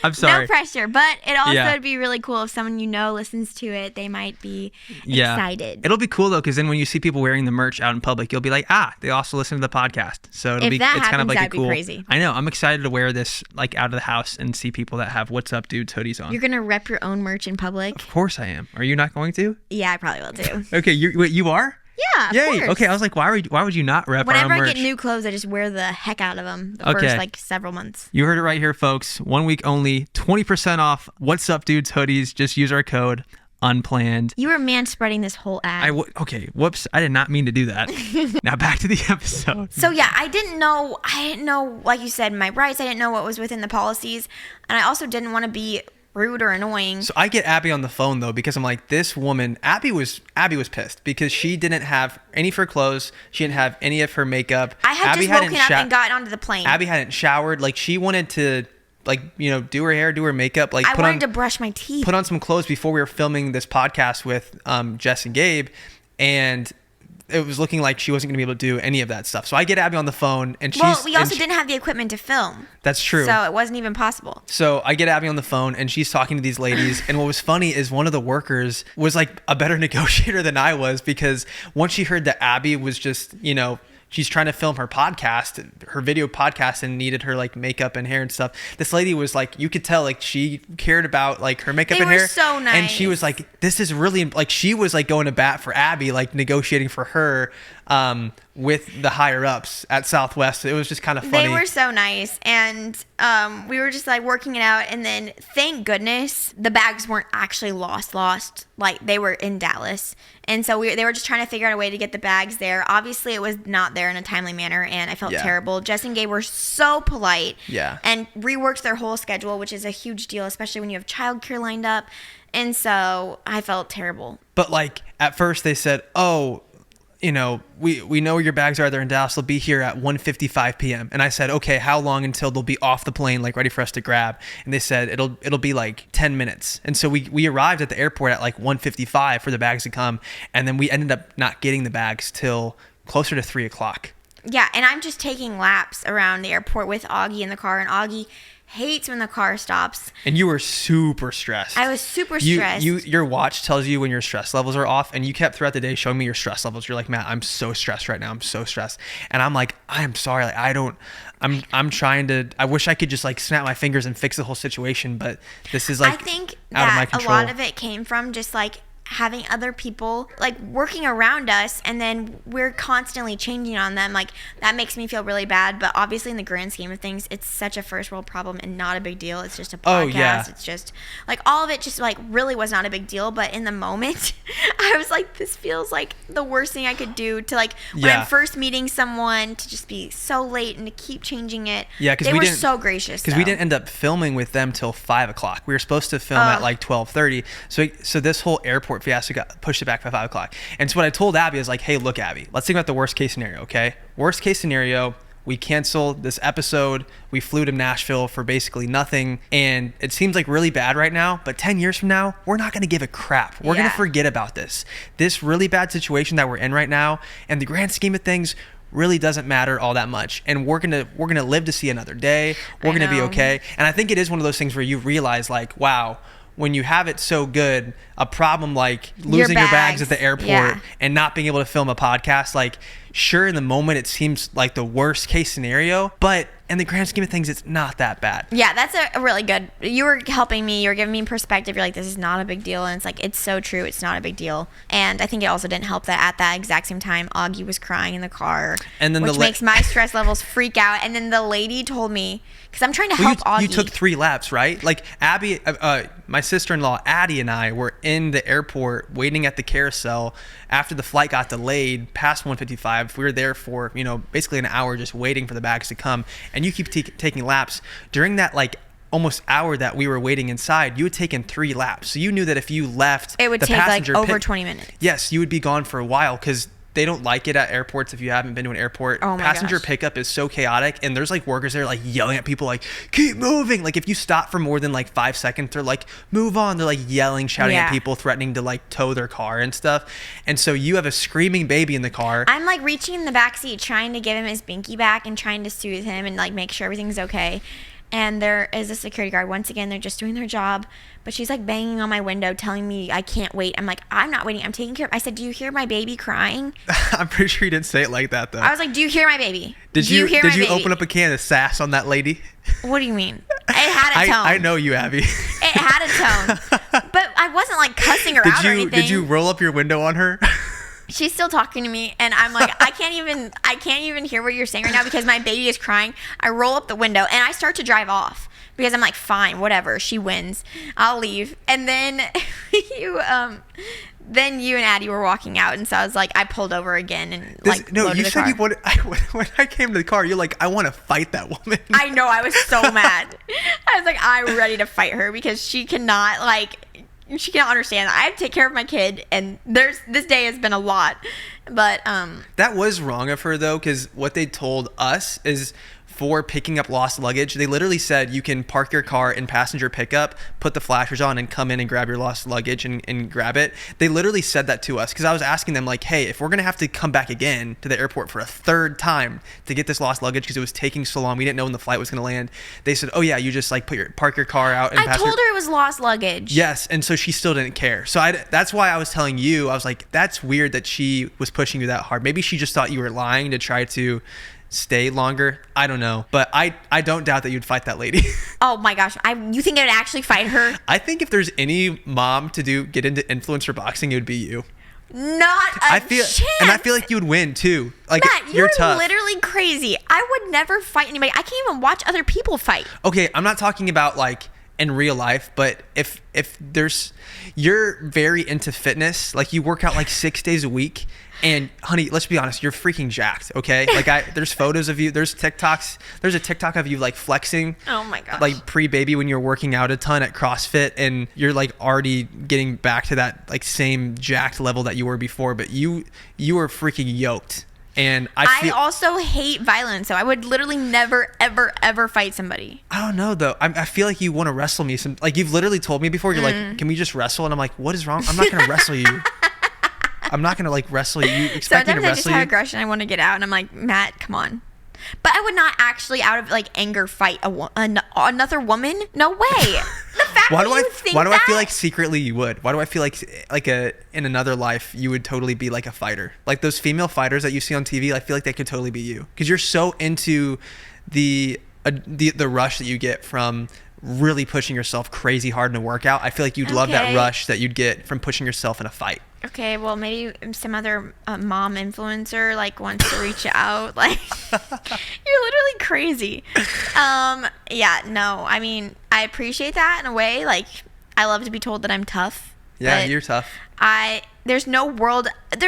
I'm sorry. No pressure, but it also would be really cool if someone listens to it. They might be excited. It'll be cool though, because then when you see people wearing the merch out in public, you'll be like, they also listen to the podcast. So it's kind of that'd a cool. Be crazy. I know. I'm excited to wear this out of the house and see people that have What's Up Dudes hoodies on. You're gonna rep your own merch in public. Of course I am. Are you not going to? Yeah, I probably will too. Okay, you are. Yeah, of Yay. course. Okay, I was like, why would you not rep our own merch? Whenever I get new clothes, I just wear the heck out of them the first several months. You heard it right here, folks. 1 week only, 20% off What's Up Dudes hoodies. Just use our code Unplanned. You were man-spreading this whole ad. Okay, whoops. I did not mean to do that. Now back to the episode. So yeah, I didn't know, like you said, my rights. I didn't know what was within the policies. And I also didn't want to be rude or annoying. So I get Abby on the phone though, because I'm like, this woman, Abby was pissed because she didn't have any of her clothes. She didn't have any of her makeup. I had just woken up and gotten onto the plane. Abby hadn't showered. Like, she wanted to, like, you know, do her hair, do her makeup. Like, I wanted to brush my teeth. Put on some clothes before we were filming this podcast with Jess and Gabe, and it was looking like she wasn't going to be able to do any of that stuff. So I get Abby on the phone, and we also didn't have the equipment to film. That's true. So it wasn't even possible. So I get Abby on the phone, and she's talking to these ladies. And what was funny is one of the workers was like a better negotiator than I was, because once she heard that Abby was just, you know, she's trying to film her podcast, her video podcast, and needed her like makeup and hair and stuff. This lady was like, you could tell like she cared about like her makeup and hair. They were so nice. And she was like, this is really, like, she was like going to bat for Abby, like negotiating for her with the higher ups at Southwest. It was just kind of funny. They were so nice. And we were just like working it out. And then thank goodness the bags weren't actually lost. Like, they were in Dallas. And so they were just trying to figure out a way to get the bags there. Obviously, it was not there in a timely manner, and I felt terrible. Jess and Gabe were so polite and reworked their whole schedule, which is a huge deal, especially when you have childcare lined up. And so I felt terrible. But, like, at first they said, oh, you know, we know where your bags are. They're in Dallas. They'll be here at 1:55 p.m. And I said, okay, how long until they'll be off the plane, like ready for us to grab? And they said it'll be like 10 minutes. And so we arrived at the airport at like 1:55 for the bags to come. And then we ended up not getting the bags till closer to 3 o'clock. Yeah, and I'm just taking laps around the airport with Augie in the car, and Augie hates when the car stops. And you were super stressed. I was super stressed. Your watch tells you when your stress levels are off, and you kept throughout the day showing me your stress levels. You're like, Matt, I'm so stressed right now. I'm so stressed. And I'm like, I'm sorry. Like, I'm trying to, I wish I could just like snap my fingers and fix the whole situation, but this is like I think out of my that control. a lot of it came from just like having other people like working around us, and then we're constantly changing on them. Like, that makes me feel really bad, but obviously in the grand scheme of things, it's such a first world problem and not a big deal. It's just a podcast. It's just like all of it just like really was not a big deal. But in the moment I was like, this feels like the worst thing I could do to like when I'm first meeting someone, to just be so late and to keep changing it. Because they were so gracious, because we didn't end up filming with them till 5 o'clock. We were supposed to film at like 12:30. So this whole airport fiasco got pushed it back by 5 o'clock. And so what I told Abby is like, hey, look, Abby, let's think about the worst case scenario. Okay, worst case scenario, we canceled this episode. We flew to Nashville for basically nothing. And it seems like really bad right now, but 10 years from now, we're not going to give a crap. We're going to forget about this really bad situation that we're in right now. And the grand scheme of things really doesn't matter all that much. And we're gonna live to see another day. We're going to be okay. And I think it is one of those things where you realize like, wow, when you have it so good, a problem like losing your bags at the airport and not being able to film a podcast, like, sure, in the moment it seems like the worst case scenario, but in the grand scheme of things, it's not that bad. Yeah, that's a really good, you were helping me, you were giving me perspective. You're like, this is not a big deal. And it's like, it's so true. It's not a big deal. And I think it also didn't help that at that exact same time, Augie was crying in the car, and then which makes my stress levels freak out. And then the lady told me, because I'm trying to help Augie. You took 3 laps, right? Like, Abby, my sister-in-law, Addie, and I were in the airport waiting at the carousel after the flight got delayed past 1:55. We were there for, you know, basically an hour just waiting for the bags to come. And you keep taking laps. During that, like, almost hour that we were waiting inside, you had taken 3 laps. So you knew that if you left, it would take like over 20 minutes. Yes, you would be gone for a while, because they don't like it at airports. If you haven't been to an airport, passenger pickup is so chaotic, and there's like workers there like yelling at people like, keep moving. Like, if you stop for more than like 5 seconds, they're like, move on. They're like yelling, shouting at people, threatening to like tow their car and stuff. And so you have a screaming baby in the car. I'm like reaching in the back seat trying to give him his binky back and trying to soothe him and like make sure everything's okay. And there is a security guard. Once again, they're just doing their job. But she's like banging on my window, telling me I can't wait. I'm like, I'm not waiting. I'm taking care of. I said, do you hear my baby crying? I'm pretty sure you didn't say it like that, though. I was like, do you hear my baby? Did you open up a can of sass on that lady? What do you mean? It had a tone. I know you, Abby. It had a tone. But I wasn't like cussing her out or anything. Did you roll up your window on her? She's still talking to me, and I'm like, I can't even hear what you're saying right now because my baby is crying. I roll up the window and I start to drive off because I'm like, fine, whatever. She wins. I'll leave. And then you and Addie were walking out, and so I was like, I pulled over again and you said you wanted. When I came to the car, you're like, I want to fight that woman. I know, I was so mad. I was like, I'm ready to fight her because she cannot understand. I have to take care of my kid, and this day has been a lot, but that was wrong of her though, because what they told us is, for picking up lost luggage, they literally said you can park your car in passenger pickup, put the flashers on, and come in and grab your lost luggage and grab it. They literally said that to us, because I was asking them like, hey, if we're gonna have to come back again to the airport for a third time to get this lost luggage because it was taking so long, we didn't know when the flight was gonna land. They said, oh yeah, you just like park your car out. And I told her it was lost luggage. Yes, and so she still didn't care. So that's why I was telling you, I was like, that's weird that she was pushing you that hard. Maybe she just thought you were lying to try to stay longer. I don't know, but I don't doubt that you'd fight that lady. Oh my gosh, you think I would actually fight her? I think if there's any mom to get into influencer boxing, it would be you. Not a chance. And I feel like you would win too. Like, Matt, you're tough. Literally crazy. I would never fight anybody. I can't even watch other people fight. Okay, I'm not talking about like in real life, but if you're very into fitness, like you work out like 6 days a week. And honey, let's be honest, you're freaking jacked, okay? Like there's photos of you, there's TikToks, there's a TikTok of you like flexing. Oh my gosh. Like pre-baby when you're working out a ton at CrossFit, and you're like already getting back to that like same jacked level that you were before, but you are freaking yoked. And I also hate violence, so I would literally never, ever, ever fight somebody. I don't know though. I feel like you want to wrestle me. Like you've literally told me before, you're like, can we just wrestle? And I'm like, what is wrong? I'm not going to wrestle you. I'm not going to like wrestle you. You expect me to wrestle you? Sometimes I just have aggression. I want to get out, and I'm like, Matt, come on. But I would not actually, out of like anger, fight another woman. No way. The fact why that do you think why do I feel like secretly you would? Why do I feel like in another life you would totally be like a fighter? Like those female fighters that you see on TV, I feel like they could totally be you, because you're so into the rush that you get from really pushing yourself crazy hard in a workout. I feel like you'd love that rush that you'd get from pushing yourself in a fight. Okay, well, maybe some other mom influencer like wants to reach out. Like, you're literally crazy. Yeah, no, I mean, I appreciate that in a way. Like, I love to be told that I'm tough. Yeah, you're tough. There's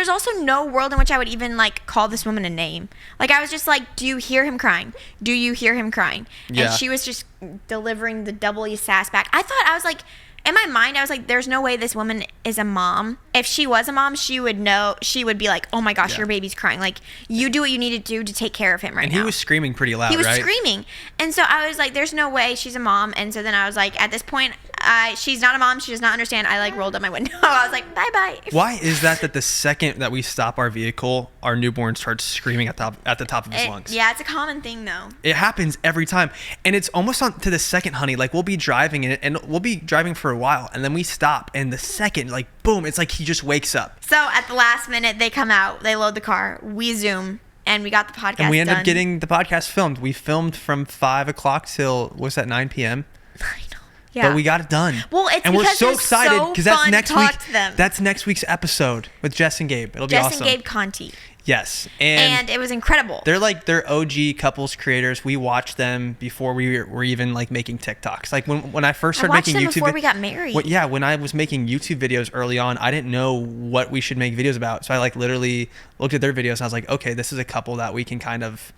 also no world in which I would even like call this woman a name. Like, I was just like, do you hear him crying? Do you hear him crying? Yeah. And she was just delivering the double E sass back. I was like, in my mind, I was like, there's no way this woman is a mom. If she was a mom, she would know. She would be like, oh my gosh, your baby's crying. Like, you do what you need to do to take care of him right now. And he was screaming pretty loud, right? He was screaming. And so I was like, there's no way she's a mom. And so then I was like, at this point, she's not a mom. She does not understand. I like rolled up my window. I was like, bye-bye. Why is that the second that we stop our vehicle, our newborn starts screaming at the top of his lungs? Yeah, it's a common thing though. It happens every time. And it's almost on to the second, honey. Like, we'll be driving and we'll be driving for a while, and then we stop, and the second, like, boom, it's like he just wakes up. So at the last minute, they come out, they load the car, we Zoom, and we got the podcast done. And we end up getting the podcast filmed. We filmed from 5 o'clock till, what's that, 9 p.m.? I know. Yeah. But we got it done. Well, it's and we're because so excited because that's next week. Them. That's next week's episode with Jess and Gabe. It'll be awesome. Jess and Gabe Conti. Yes, and it was incredible. They're OG couples creators. We watched them before we were even like making TikToks. Like when I first started making YouTube before we got married. When I was making YouTube videos early on, I didn't know what we should make videos about. So I like literally looked at their videos and I was like, okay, this is a couple that we can kind of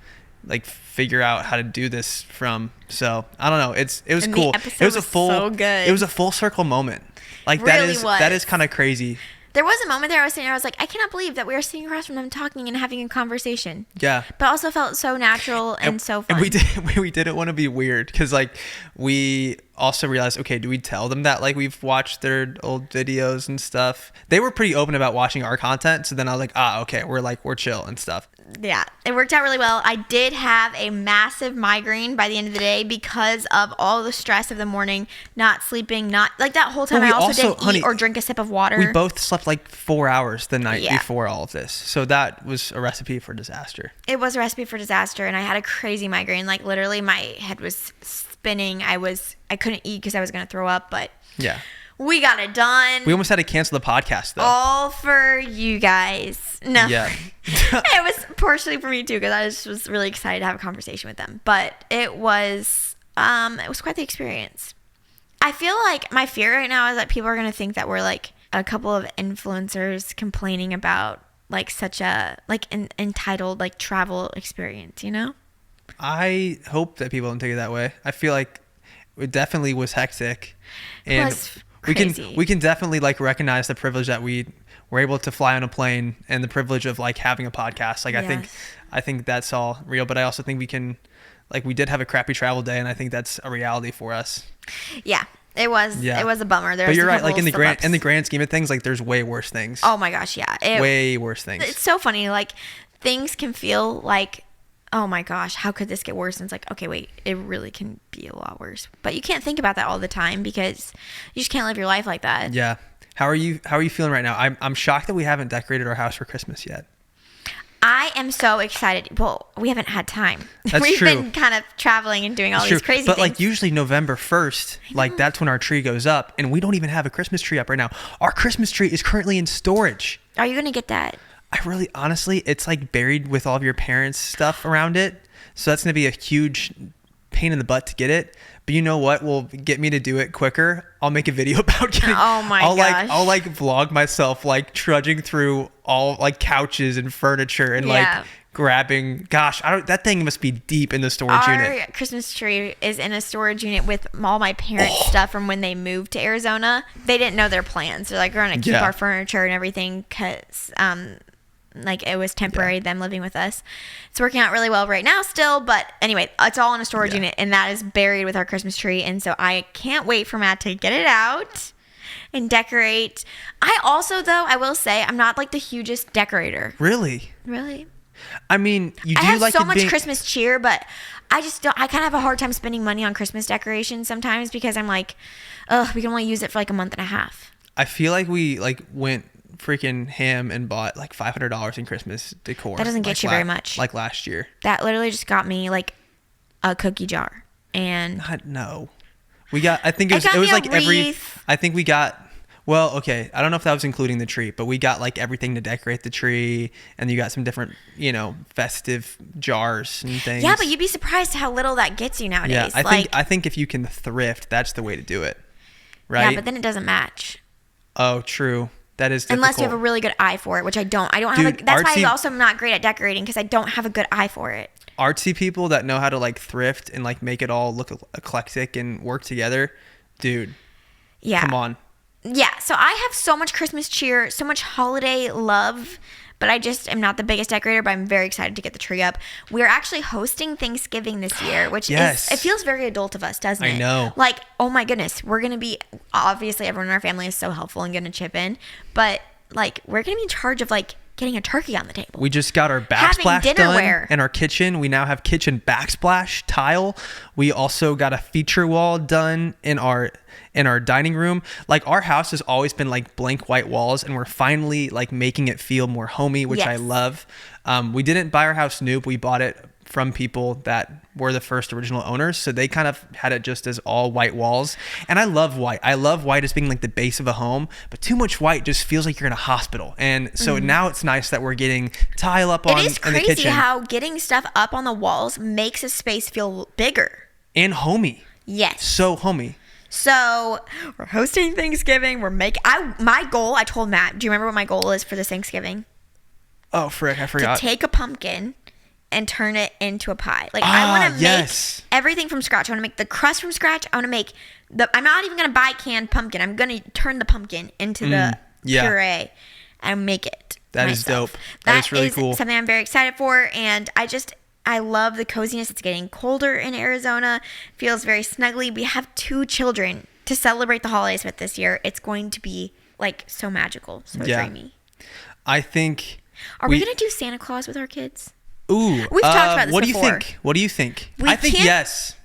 like figure out how to do this from. So I don't know. It was cool. It was so good. It was a full circle moment. Like that is kind of crazy. There was a moment there I was sitting there, I was like, I cannot believe that we were sitting across from them talking and having a conversation. Yeah. But also felt so natural and so fun. And we didn't want to be weird because like we also realized, okay, do we tell them that like we've watched their old videos and stuff? They were pretty open about watching our content. So then I was like, okay, we're chill and stuff. Yeah, it worked out really well. I did have a massive migraine by the end of the day because of all the stress of the morning, not sleeping, not like that whole time. I also didn't eat or drink a sip of water. We both slept like 4 hours the night before all of this. So that was a recipe for disaster. It was a recipe for disaster. And I had a crazy migraine. Like literally my head was spinning. I couldn't eat because I was going to throw up, but yeah. We got it done. We almost had to cancel the podcast, though. All for you guys. No. Yeah. It was partially for me, too, because I was really excited to have a conversation with them. But it was It was quite the experience. I feel like my fear right now is that people are going to think that we're like a couple of influencers complaining about like such a like an entitled like travel experience, you know? I hope that people don't take it that way. I feel like it definitely was hectic, and we can definitely like recognize the privilege that we were able to fly on a plane and the privilege of like having a podcast. Like I think that's all real, but I also think we can like we did have a crappy travel day, and I think that's a reality for us. Yeah. It was a bummer. But you're right, like in the grand scheme of things, like there's way worse things. Oh my gosh, yeah. Way worse things. It's so funny. Like things can feel like, oh my gosh, how could this get worse? And it's like, okay, wait, it really can be a lot worse. But you can't think about that all the time because you just can't live your life like that. Yeah. How are you feeling right now? I'm shocked that we haven't decorated our house for Christmas yet. I am so excited. Well, we haven't had time. We've true. Been kind of traveling and doing all these crazy but things. Like usually November 1st, like that's when our tree goes up, and we don't even have a Christmas tree up right now. Our Christmas tree is currently in storage. Are you going to get that? I really, honestly, it's like buried with all of your parents' stuff around it. So that's going to be a huge pain in the butt to get it. But you know what will get me to do it quicker? I'll make a video about getting. Oh my gosh! I'll like vlog myself like trudging through all like couches and furniture and like grabbing. Gosh, that thing must be deep in the storage unit. Our Christmas tree is in a storage unit with all my parents' stuff from when they moved to Arizona. They didn't know their plans. They're like, we're gonna keep our furniture and everything because like it was temporary, them living with us. It's working out really well right now still, but anyway, it's all in a storage unit, and that is buried with our Christmas tree, and so I can't wait for Matt to get it out and decorate. I also, though, I will say, I'm not like the hugest decorator. Really? I mean, I have so much Christmas cheer, but I just don't. I kind of have a hard time spending money on Christmas decorations sometimes because I'm like, ugh, we can only use it for like a month and a half. I feel like we like went freaking ham and bought like $500 in Christmas decor. That doesn't get you very much. Like last year. That literally just got me like a cookie jar and no. We got, I think it was like I think we got, well, okay, I don't know if that was including the tree, but we got like everything to decorate the tree, and you got some different, festive jars and things. Yeah, but you'd be surprised how little that gets you nowadays. Yeah, I think if you can thrift, that's the way to do it. Right? Yeah, but then it doesn't match. Oh, true. That is difficult. Unless you have a really good eye for it, which I don't. That's why I'm also not great at decorating, because I don't have a good eye for it. Artsy people that know how to like thrift and like make it all look eclectic and work together, dude. Yeah. Come on. Yeah. So I have so much Christmas cheer, so much holiday love, but I just am not the biggest decorator, but I'm very excited to get the tree up. We're actually hosting Thanksgiving this year, which is, it feels very adult of us, doesn't it? I know. Like, oh my goodness, we're going to be, obviously everyone in our family is so helpful and going to chip in, but like, we're going to be in charge of like getting a turkey on the table. We just got our backsplash done in our kitchen. We now have kitchen backsplash tile. We also got a feature wall done in our dining room. Like, our house has always been like blank white walls, and we're finally like making it feel more homey, which I love. We didn't buy our house new, but we bought it from people that were the first original owners, so they kind of had it just as all white walls. And I love white. I love white as being like the base of a home, but too much white just feels like you're in a hospital. And so now it's nice that we're getting tile up on in the kitchen. It is crazy how getting stuff up on the walls makes a space feel bigger and homey. Yes, so homey. So we're hosting Thanksgiving. My goal, I told Matt, do you remember what my goal is for this Thanksgiving? Oh, frick, I forgot. To take a pumpkin and turn it into a pie. Like, I want to make everything from scratch. I want to make the crust from scratch. I want to make I'm not even going to buy canned pumpkin. I'm going to turn the pumpkin into the puree and make it That myself. is dope. That is really cool. Something I'm very excited for. And I love the coziness. It's getting colder in Arizona. Feels very snuggly. We have 2 children to celebrate the holidays with this year. It's going to be like so magical, so dreamy. I think. Are we going to do Santa Claus with our kids? Ooh, we've talked about this what before. What do you think? I think yes.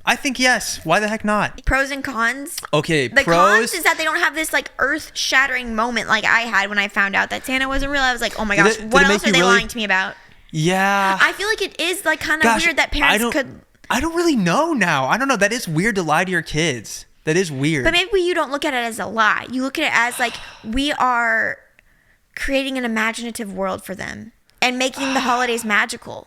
Why the heck not? Pros and cons. Okay, the cons is that they don't have this like earth-shattering moment like I had when I found out that Santa wasn't real. I was like, oh my gosh, what else are they lying to me about? Yeah. I feel like it is like kind of weird that parents could. I don't really know now. I don't know. That is weird to lie to your kids. That is weird. But maybe you don't look at it as a lie. You look at it as like we are creating an imaginative world for them and making the holidays magical.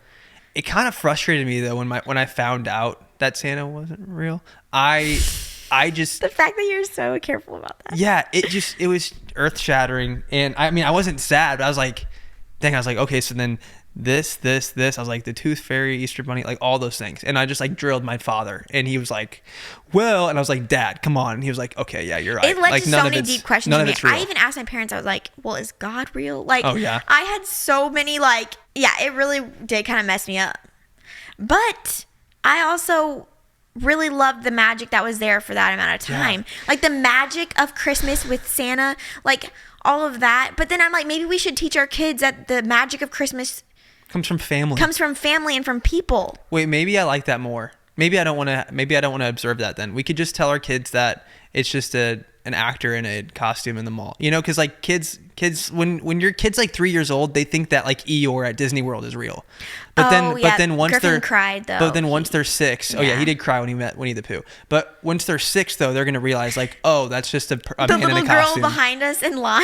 It kind of frustrated me though when I found out that Santa wasn't real. I just the fact that you're so careful about that. Yeah, it was earth shattering, and I mean I wasn't sad, but I was like, okay, so then this. I was like the Tooth Fairy, Easter Bunny, like all those things, and I just like drilled my father, and he was like, well, and I was like, Dad, come on, and he was like, okay, yeah, you're right. It led like, to so many deep questions to me. I even asked my parents, I was like, well, is God real? Like, oh yeah, I had so many it really did kind of mess me up, but I also really loved the magic that was there for that amount of time. Yeah. Like the magic of Christmas with Santa, like all of that. But then I'm like, maybe we should teach our kids that the magic of Christmas comes from family and from people. Wait, maybe I like that more. Maybe I don't want to observe that then. We could just tell our kids that it's just an actor in a costume in the mall. You know, because like kids when your kid's like 3 years old, they think that like Eeyore at Disney World is real. But then once Griffin cried though. But then once they're 6, oh yeah, he did cry when he met Winnie the Pooh. But once they're 6 though, they're gonna realize like, oh, that's just a man in a costume. The little girl behind us in line.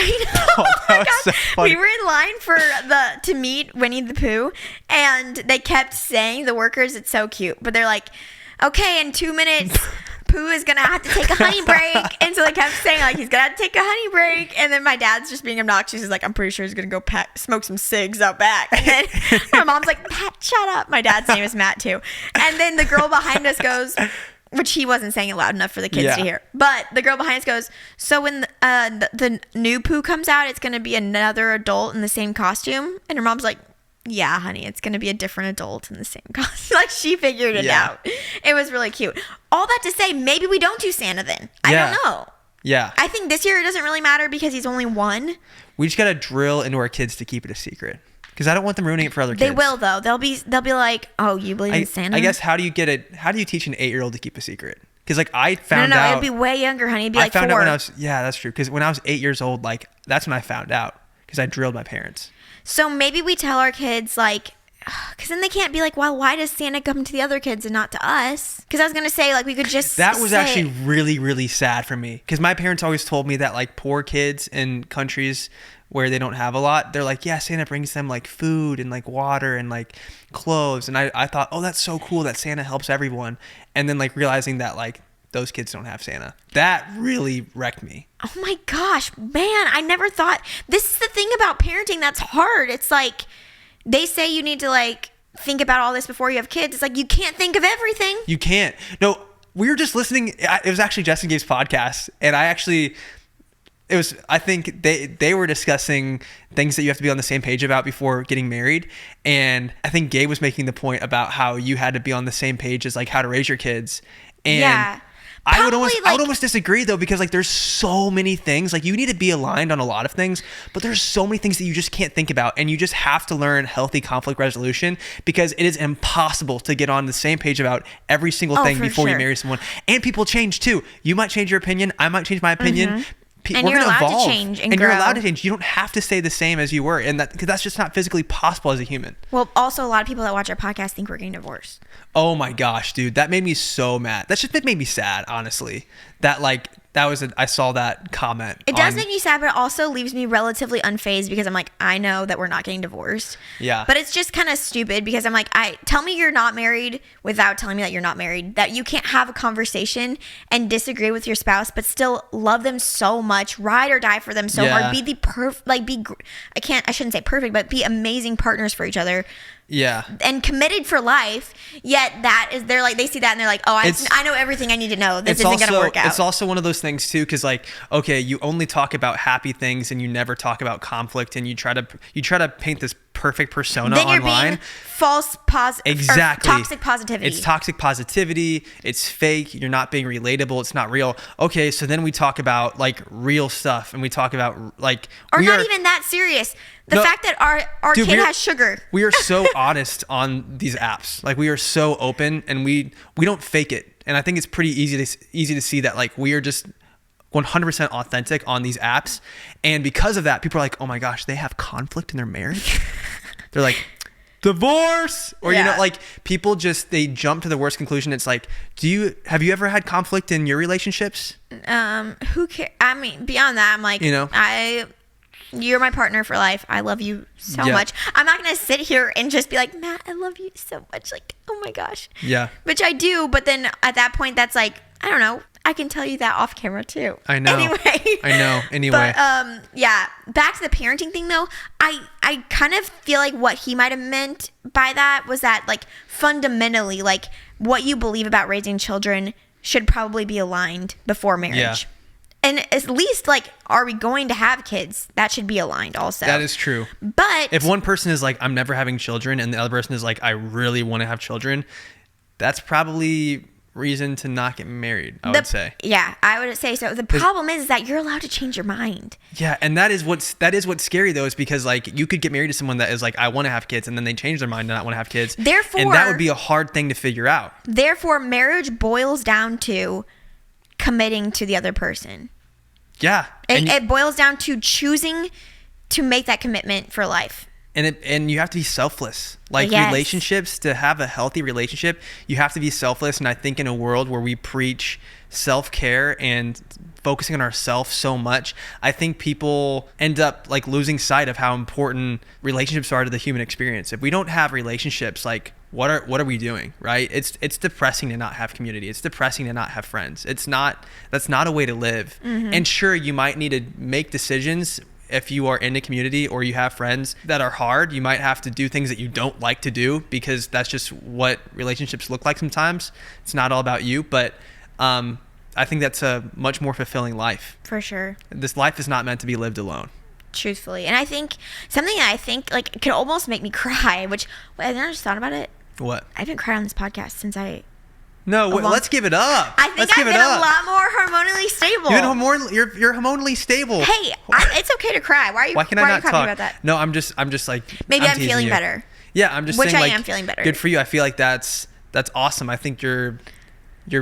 Oh my God. So we were in line to meet Winnie the Pooh, and they kept saying, the workers, it's so cute, but they're like, okay, in 2 minutes Pooh is gonna have to take a honey break. And so they kept saying like he's gonna have to take a honey break, and then my dad's just being obnoxious. He's like, I'm pretty sure he's gonna go smoke some cigs out back. And then my mom's like, Matt, shut up. My dad's name is Matt too. And then the girl behind us goes, which he wasn't saying it loud enough for the kids to hear, but the girl behind us goes, so when the new Pooh comes out, it's gonna be another adult in the same costume. And her mom's like, yeah, honey, it's going to be a different adult in the same costume. Like, she figured it out. It was really cute. All that to say, maybe we don't do Santa then. I don't know. Yeah. I think this year it doesn't really matter because he's only one. We just got to drill into our kids to keep it a secret. Because I don't want them ruining it for other kids. They will, though. They'll be like, oh, you believe in Santa? I guess, how do you teach an 8-year-old to keep a secret? Because like I found out. No, it'd be way younger, honey. It'd be like 4. I found out when I was, that's true. Because when I was 8 years old, like that's when I found out. Because I drilled my parents. So maybe we tell our kids, like, because then they can't be like, well, why does Santa come to the other kids and not to us? Because I was going to say, like, we could just That was actually really, really sad for me. Because my parents always told me that, like, poor kids in countries where they don't have a lot, they're like, yeah, Santa brings them, like, food and, like, water and, like, clothes. And I thought, oh, that's so cool that Santa helps everyone. And then, like, realizing that, like, those kids don't have Santa. That really wrecked me. Oh my gosh, man, I never thought. This is the thing about parenting that's hard. It's like they say you need to like think about all this before you have kids. It's like you can't think of everything. You can't. No, we were just listening. It was actually Jess and Gabe's podcast, and I think they were discussing things that you have to be on the same page about before getting married. And I think Gabe was making the point about how you had to be on the same page as like how to raise your kids. And yeah. I would almost disagree though, because like there's so many things, like you need to be aligned on a lot of things, but there's so many things that you just can't think about, and you just have to learn healthy conflict resolution, because it is impossible to get on the same page about every single thing before you marry someone. And people change too. You might change your opinion. I might change my opinion. Mm-hmm. And you're allowed to change and grow. You're allowed to change. You don't have to stay the same as you were, and because that's just not physically possible as a human. Well, also a lot of people that watch our podcast think we're getting divorced. Oh my gosh, dude, that made me so mad. That just made me sad, honestly. That like I saw that comment. It does make me sad, but it also leaves me relatively unfazed because I'm like, I know that we're not getting divorced. Yeah. But it's just kind of stupid because I'm like, tell me you're not married without telling me that you're not married. That you can't have a conversation and disagree with your spouse, but still love them so much, ride or die for them so hard, be the I shouldn't say perfect, but be amazing partners for each other. Yeah. And committed for life. Yet they see that and they're like, oh, I know everything I need to know. This isn't going to work out. It's also one of those things too, because like, okay, you only talk about happy things and you never talk about conflict, and you try to paint this perfect persona then online. You're being false exactly. Toxic positivity. It's toxic positivity. It's fake. You're not being relatable. It's not real. Okay, so then we talk about like real stuff, and we talk about like even that serious. The fact that our kid has sugar. We are so honest on these apps. Like we are so open, and we don't fake it. And I think it's pretty easy to see that like we are just 100% authentic on these apps. And because of that, people are like, oh my gosh, they have conflict in their marriage. They're like, divorce, or you know, like people they jump to the worst conclusion. It's like, have you ever had conflict in your relationships? Who cares? I mean, beyond that, I'm like, you know, You're my partner for life. I love you so much. I'm not going to sit here and just be like, Matt, I love you so much. Like, oh my gosh. Yeah. Which I do. But then at that point, that's like, I don't know. I can tell you that off camera too. I know. Anyway. But yeah, back to the parenting thing though. I kind of feel like what he might have meant by that was that like fundamentally, like what you believe about raising children should probably be aligned before marriage. Yeah. And at least, like, are we going to have kids? That should be aligned also. That is true. But if one person is like, I'm never having children, and the other person is like, I really want to have children, that's probably reason to not get married, I would say. Yeah, I would say so. The problem is that you're allowed to change your mind. Yeah, and that is what's scary though, is because like you could get married to someone that is like, I want to have kids, and then they change their mind and not want to have kids. Therefore, and that would be a hard thing to figure out. Therefore, marriage boils down to committing to the other person. Yeah. It boils down to choosing to make that commitment for life. And you have to be selfless. Like relationships, to have a healthy relationship, you have to be selfless. And I think in a world where we preach self-care and focusing on ourselves so much, I think people end up like losing sight of how important relationships are to the human experience. If we don't have relationships, like what are we doing, right? It's depressing to not have community. It's depressing to not have friends. That's not a way to live. Mm-hmm. And sure, you might need to make decisions if you are in a community or you have friends that are hard. You might have to do things that you don't like to do because that's just what relationships look like sometimes. It's not all about you, but I think that's a much more fulfilling life. For sure. This life is not meant to be lived alone. Truthfully. And I think something that I think like could almost make me cry, which I never just thought about it. What? I haven't cried on this podcast since let's give it up. I think I've been a lot more hormonally stable. You're hormonally stable. Hey, it's okay to cry. Why can I not talk about that? No, I'm just like maybe I'm feeling better. Yeah, I'm just saying, like, I am feeling better. Good for you. I feel like that's awesome. I think you're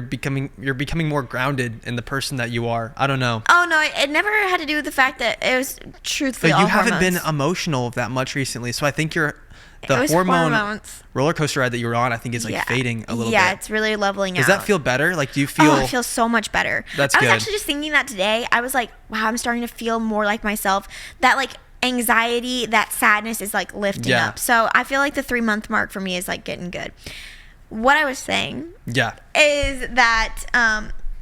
becoming more grounded in the person that you are. I don't know. Oh no, it never had to do with the fact that it was truthfully. But you all haven't hormones. been emotional that much recently, so I think the hormones roller coaster ride that you were on, I think is like fading a little bit. Yeah, it's really leveling out. Does that feel better? Like, do you feel? Oh, I feel so much better. That's good. I was actually just thinking that today. I was like, wow, I'm starting to feel more like myself. That like anxiety, that sadness is like lifting up. So I feel like the 3-month mark for me is like getting good. What I was saying is that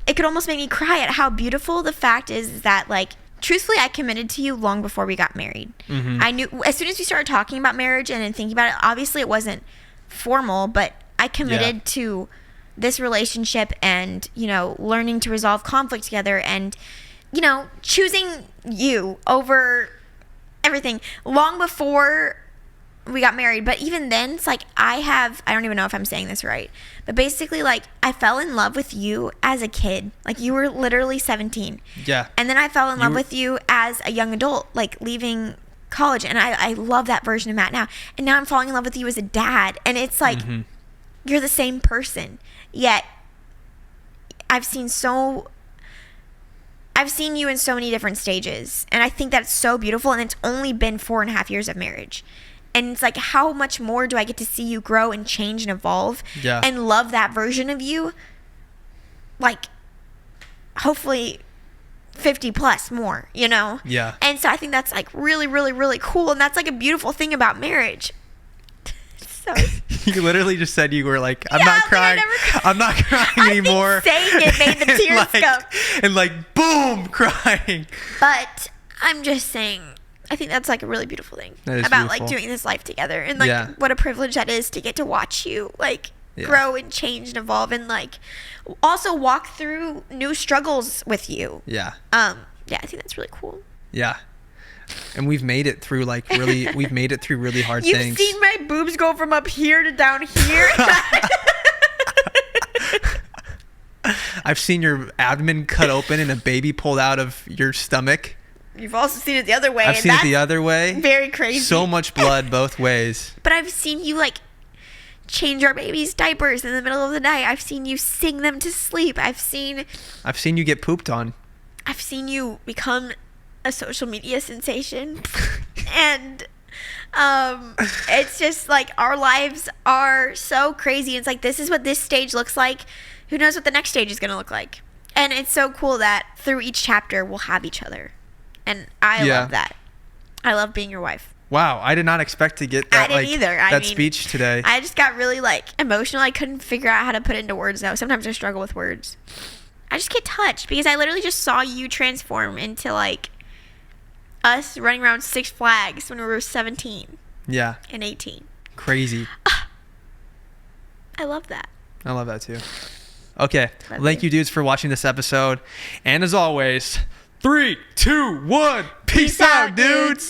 it could almost make me cry at how beautiful the fact is that, like, truthfully, I committed to you long before we got married. Mm-hmm. I knew as soon as we started talking about marriage and thinking about it, obviously it wasn't formal, but I committed to this relationship and, you know, learning to resolve conflict together and, you know, choosing you over everything long before we got married. But even then, it's like I don't even know if I'm saying this right, but basically, like, I fell in love with you as a kid. Like, you were literally 17. Yeah. And then I fell in love with you as a young adult, like leaving college. And I love that version of Matt now. And now I'm falling in love with you as a dad. And it's like, you're the same person. Yet I've seen you in so many different stages. And I think that's so beautiful. And it's only been 4.5 years of marriage. And it's like, how much more do I get to see you grow and change and evolve and love that version of you? Like, hopefully 50 plus more, you know? Yeah. And so I think that's like really, really, really cool. And that's like a beautiful thing about marriage. So you literally just said you were like, I'm not crying. I'm not crying anymore. I think saying it made the tears come. And like, boom, crying. But I'm just saying, I think that's like a really beautiful thing about beautiful. Like doing this life together and like what a privilege that is to get to watch you like grow and change and evolve and like also walk through new struggles with you. Yeah. I think that's really cool. Yeah. And we've made it through really hard You've things. You've seen my boobs go from up here to down here. I've seen your abdomen cut open and a baby pulled out of your stomach. You've also seen it the other way. I've seen it the other way. Very crazy. So much blood both ways. But I've seen you like change our baby's diapers in the middle of the night. I've seen you sing them to sleep. I've seen you get pooped on. I've seen you become a social media sensation. And it's just like our lives are so crazy. It's like, this is what this stage looks like. Who knows what the next stage is going to look like? And it's so cool that through each chapter we'll have each other. And I love that. I love being your wife. Wow, I did not expect to get that. I didn't either. That speech today. I just got really like emotional. I couldn't figure out how to put it into words though. Sometimes I struggle with words. I just get touched because I literally just saw you transform into like us running around Six Flags when we were 17. Yeah. And 18. Crazy. I love that. I love that too. Okay. Thank you dudes for watching this episode. And as always, 3, 2, 1, peace out, dudes.